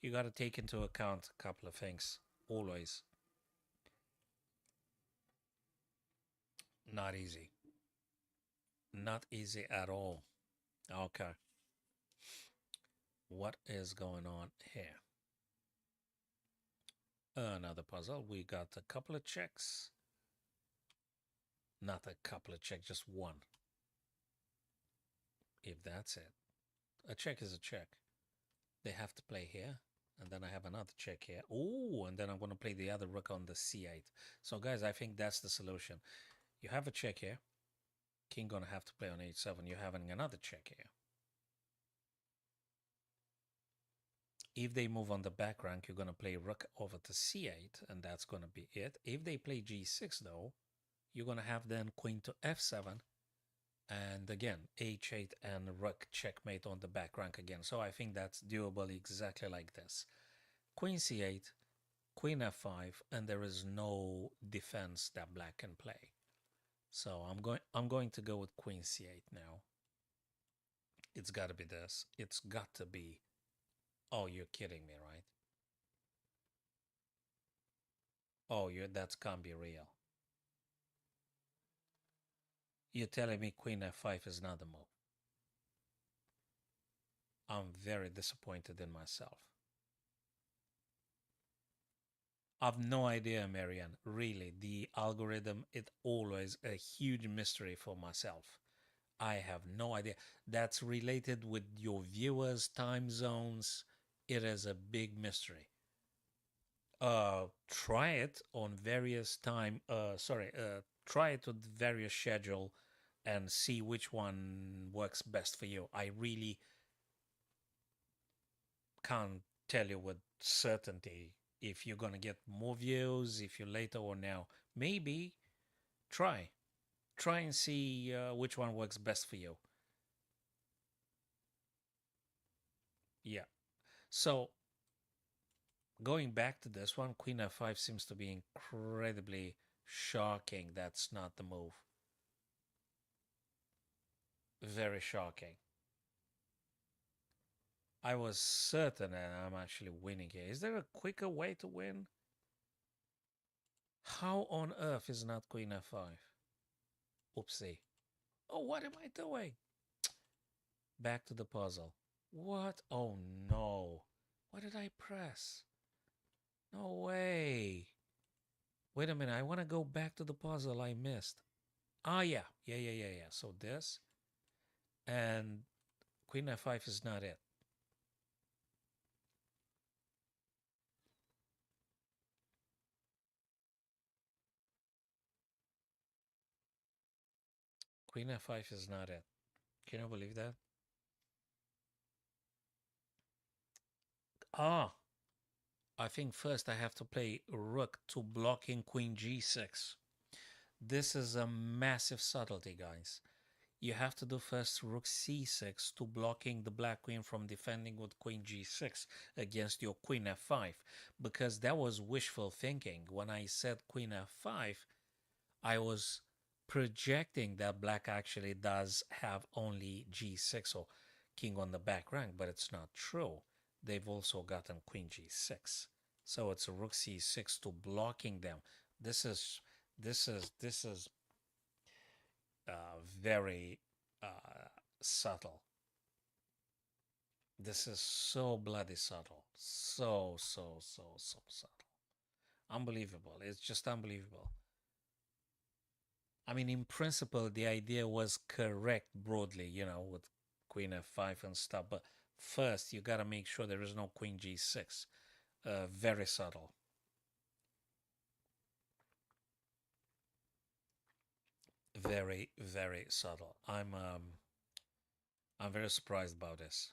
You got to take into account a couple of things, always. Not easy. Not easy at all. Okay. What is going on here? Another puzzle. We got a couple of checks. Not a couple of checks, just one. If that's it. A check is a check. They have to play here. And then I have another check here. Oh, and then I'm going to play the other rook on the c8. So, guys, I think that's the solution. You have a check here. King going to have to play on h7. You're having another check here. If they move on the back rank, you're going to play rook over to c8, and that's going to be it. If they play g6, though, you're going to have then queen to f7, and again, h8 and rook checkmate on the back rank again. So I think that's doable exactly like this. Queen c8, queen f5, and there is no defense that black can play. So I'm going to go with queen c8 now. It's got to be this. It's got to be... Oh, you're kidding me, right? Oh, that can't be real. You're telling me queen f5 is not the move. I'm very disappointed in myself. I've no idea, Marianne. Really, the algorithm is always a huge mystery for myself. I have no idea. That's related with your viewers' time zones. It is a big mystery. Try it on various time. Try it with various schedule and see which one works best for you. I really can't tell you with certainty if you're gonna get more views, if you're later or now. Maybe try, try and see which one works best for you. Yeah. So going back to this one, Queen F5 seems to be incredibly shocking. That's not the move. Very shocking. I was certain that I'm actually winning here. Is there a quicker way to win? How on earth is not Queen F5? Oopsie. Oh, what am I doing? Back to the puzzle. What? Oh no. What did I press? No way. Wait a minute. I want to go back to the puzzle I missed. Ah, yeah. Yeah. So this and Queen F5 is not it. Queen F5 is not it. Can you believe that? Ah, I think first I have to play Rook to blocking Queen G6. This is a massive subtlety, guys. You have to do first Rook C6 to blocking the black queen from defending with Queen G6 against your Queen F5, because that was wishful thinking. When I said Queen F5, I was projecting that black actually does have only G6 or king on the back rank, but it's not true. They've also gotten Queen G6. So it's a Rook C6 to blocking them. This is this is very subtle. This is so bloody subtle. So subtle. Unbelievable. It's just unbelievable. I mean, in principle, the idea was correct broadly, with Queen F5 and stuff. But first, you got to make sure there is no Queen G6. Very subtle. Very subtle. I'm very surprised about this.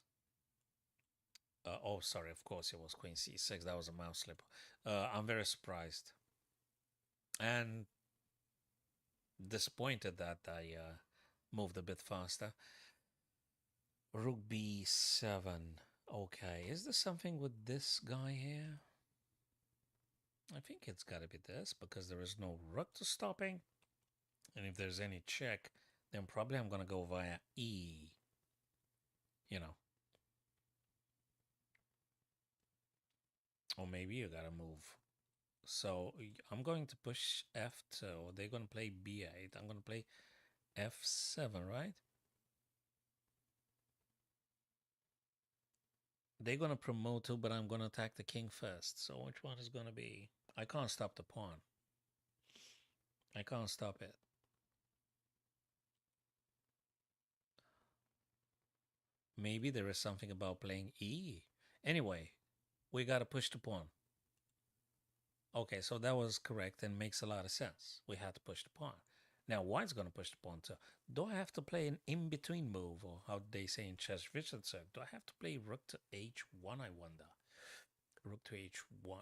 Oh, sorry. Of course, it was Queen C6. That was a mouse slip. I'm very surprised and disappointed that I moved a bit faster. Rook B7. Okay, is there something with this guy here? I think it's got to be this because there is no rook to stopping. And if there's any check, then probably I'm going to go via E. You know, or maybe you got to move. So I'm going to push F2. They're going to play B8. I'm going to play F7, right? They're going to promote too, but I'm going to attack the king first. So which one is going to be? I can't stop the pawn. I can't stop it. Maybe there is something about playing E. Anyway, we got to push the pawn. Okay, so that was correct and makes a lot of sense. We had to push the pawn. Now, white's going to push the pawn too. Do I have to play an in-between move, or how they say in chess, Richard said, do I have to play rook to h1, I wonder? Rook to h1.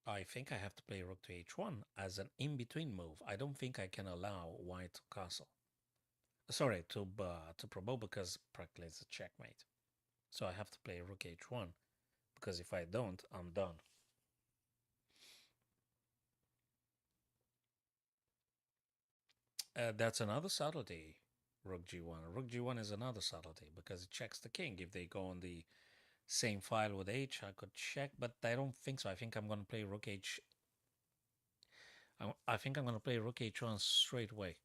I think I have to play rook to h1 as an in-between move. I don't think I can allow white to castle. Sorry, to promote because practically it's a checkmate. So I have to play rook h1 because if I don't, I'm done. That's another subtlety. Rook g1. Rook g1 is another subtlety because it checks the king. If they go on the same file with h, I could check, but I don't think so. I think I'm going to play rook h. I think I'm going to play rook h1 straight away.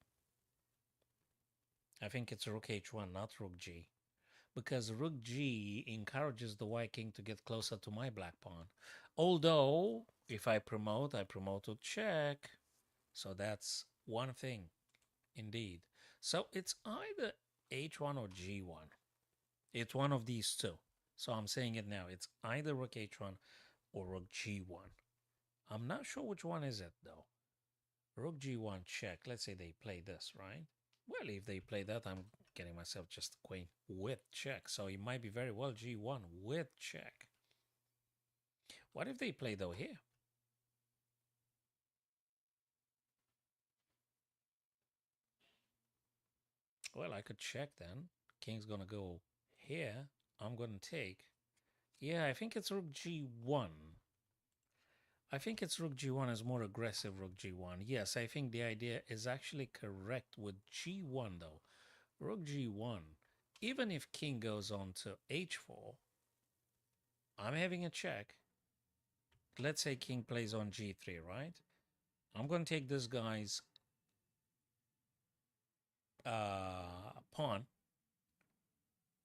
I think it's rook h1, not rook g. Because rook g encourages the white king to get closer to my black pawn. Although, if I promote to check. So that's one thing, indeed. So it's either h1 or g1. It's one of these two. So I'm saying it now. It's either rook h1 or rook g1. I'm not sure which one is it though. Rook g1 check. Let's say they play this, right? Well, if they play that, I'm getting myself just queen with check. So it might be very well g1 with check. What if they play though here? Well, I could check then. King's gonna go here. I'm gonna take. Yeah, I think it's rook g1. I think it's rook g1 is more aggressive rook g1. Yes, I think the idea is actually correct with g1 though. Rook g1. Even if king goes on to h4, I'm having a check. Let's say king plays on g3, right? I'm going to take this guy's pawn.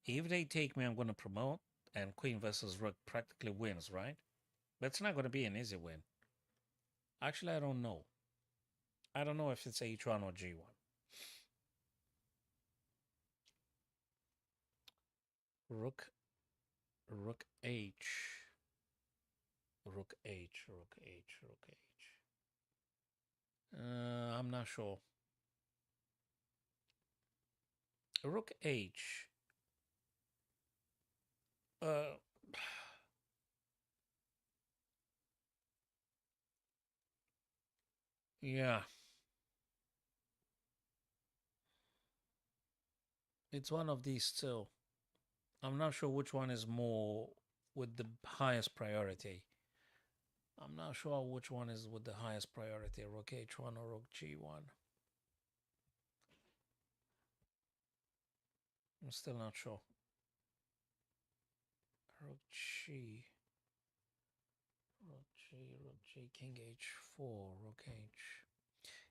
If they take me, I'm going to promote, and queen versus rook practically wins, right? But it's not going to be an easy win. Actually, I don't know. I don't know if it's h1 or g1. Rook, rook h, rook h, rook h, rook h. I'm not sure. Rook h. Uh, yeah. It's one of these two. I'm not sure which one is more with the highest priority. I'm not sure which one is with the highest priority, rook h1 or rook g1. I'm still not sure. Rook g, rook g, rook g, king h4, rook h.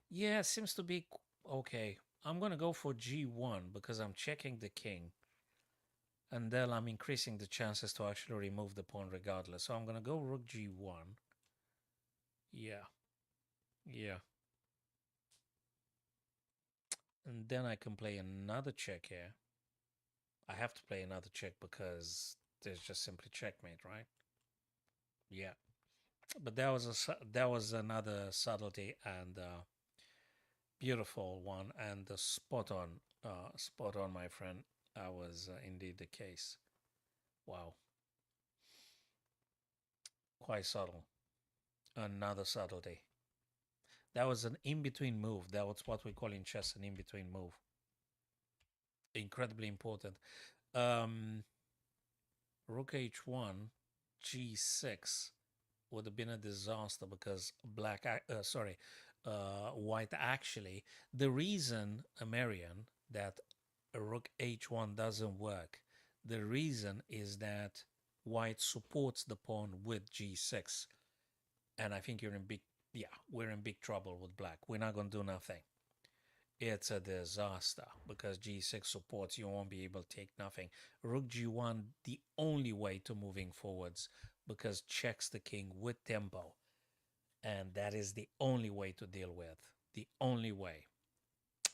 Yeah, it seems to be okay. I'm gonna go for g1 because I'm checking the king, and then I'm increasing the chances to actually remove the pawn regardless. So I'm gonna go rook g1. Yeah, yeah. And then I can play another check here. I have to play another check because there's just simply checkmate, right? Yeah. But that was another subtlety and beautiful one and spot on, my friend. That was indeed the case. Wow, quite subtle. Another subtlety. That was an in-between move. That was what we call in chess an in-between move. Incredibly important. Um, Rook h1, g6 would have been a disaster because white actually, the reason, Marian, that a rook h1 doesn't work, the reason is that white supports the pawn with g6. And I think we're in big trouble with black. We're not going to do nothing. It's a disaster because g6 supports, you won't be able to take nothing. Rook g1, the only way to moving forwards because checks the king with tempo. And that is the only way to deal with. The only way.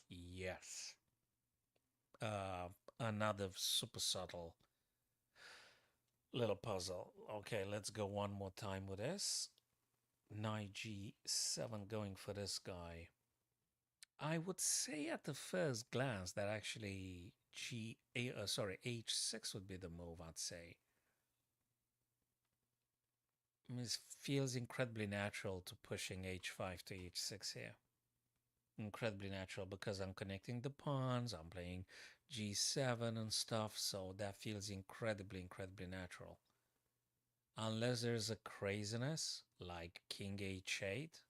Yes. Another super subtle little puzzle. Okay, let's go one more time with this. Knight g7 going for this guy. I would say at the first glance that actually h6 would be the move. I'd say. I mean, it feels incredibly natural to pushing h5 to h6 here. Incredibly natural because I'm connecting the pawns. I'm playing g7 and stuff, so that feels incredibly natural. Unless there's a craziness like king h8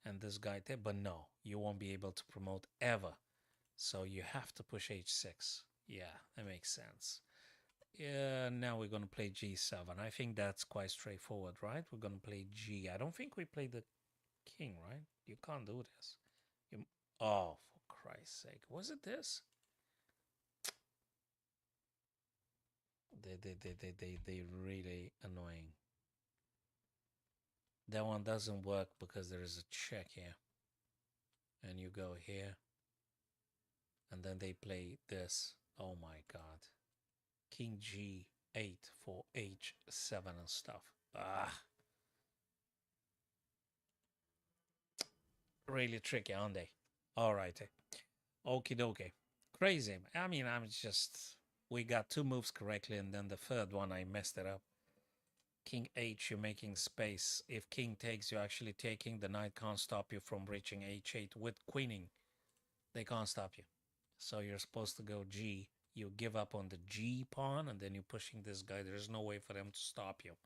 and this guy there, but no, you won't be able to promote ever. So you have to push h6. Yeah, that makes sense. Yeah, now we're going to play g7. I think that's quite straightforward, right? We're going to play g. I don't think we play the king, right? You can't do this. You, oh, for Christ's sake. Was it this? They really annoying. That one doesn't work because there is a check here. And you go here. And then they play this. Oh my god. King G. 8 for h7 and stuff. Ah, really tricky, aren't they? All right. Okie dokie. Crazy. I mean, I'm just. We got two moves correctly, and then the third one, I messed it up. King h, you're making space. If king takes, you're actually taking. The knight can't stop you from reaching h8 with queening. They can't stop you. So you're supposed to go g. You give up on the g pawn, and then you're pushing this guy. There's no way for them to stop you.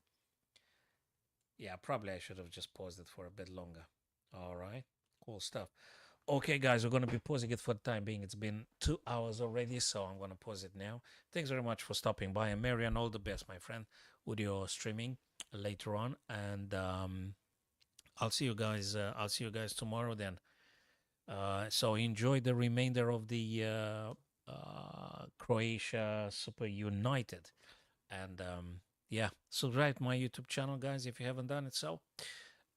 Yeah, probably I should have just paused it for a bit longer. All right, cool stuff. Okay, guys, we're going to be pausing it for the time being. It's been 2 hours already, so I'm going to pause it now. Thanks very much for stopping by. And Marian, all the best, my friend, with your streaming later on. And I'll see you guys. I'll see you guys tomorrow then. So enjoy the remainder of the Croatia Super United. And yeah, subscribe to my YouTube channel, guys, if you haven't done it so.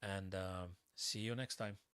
And see you next time.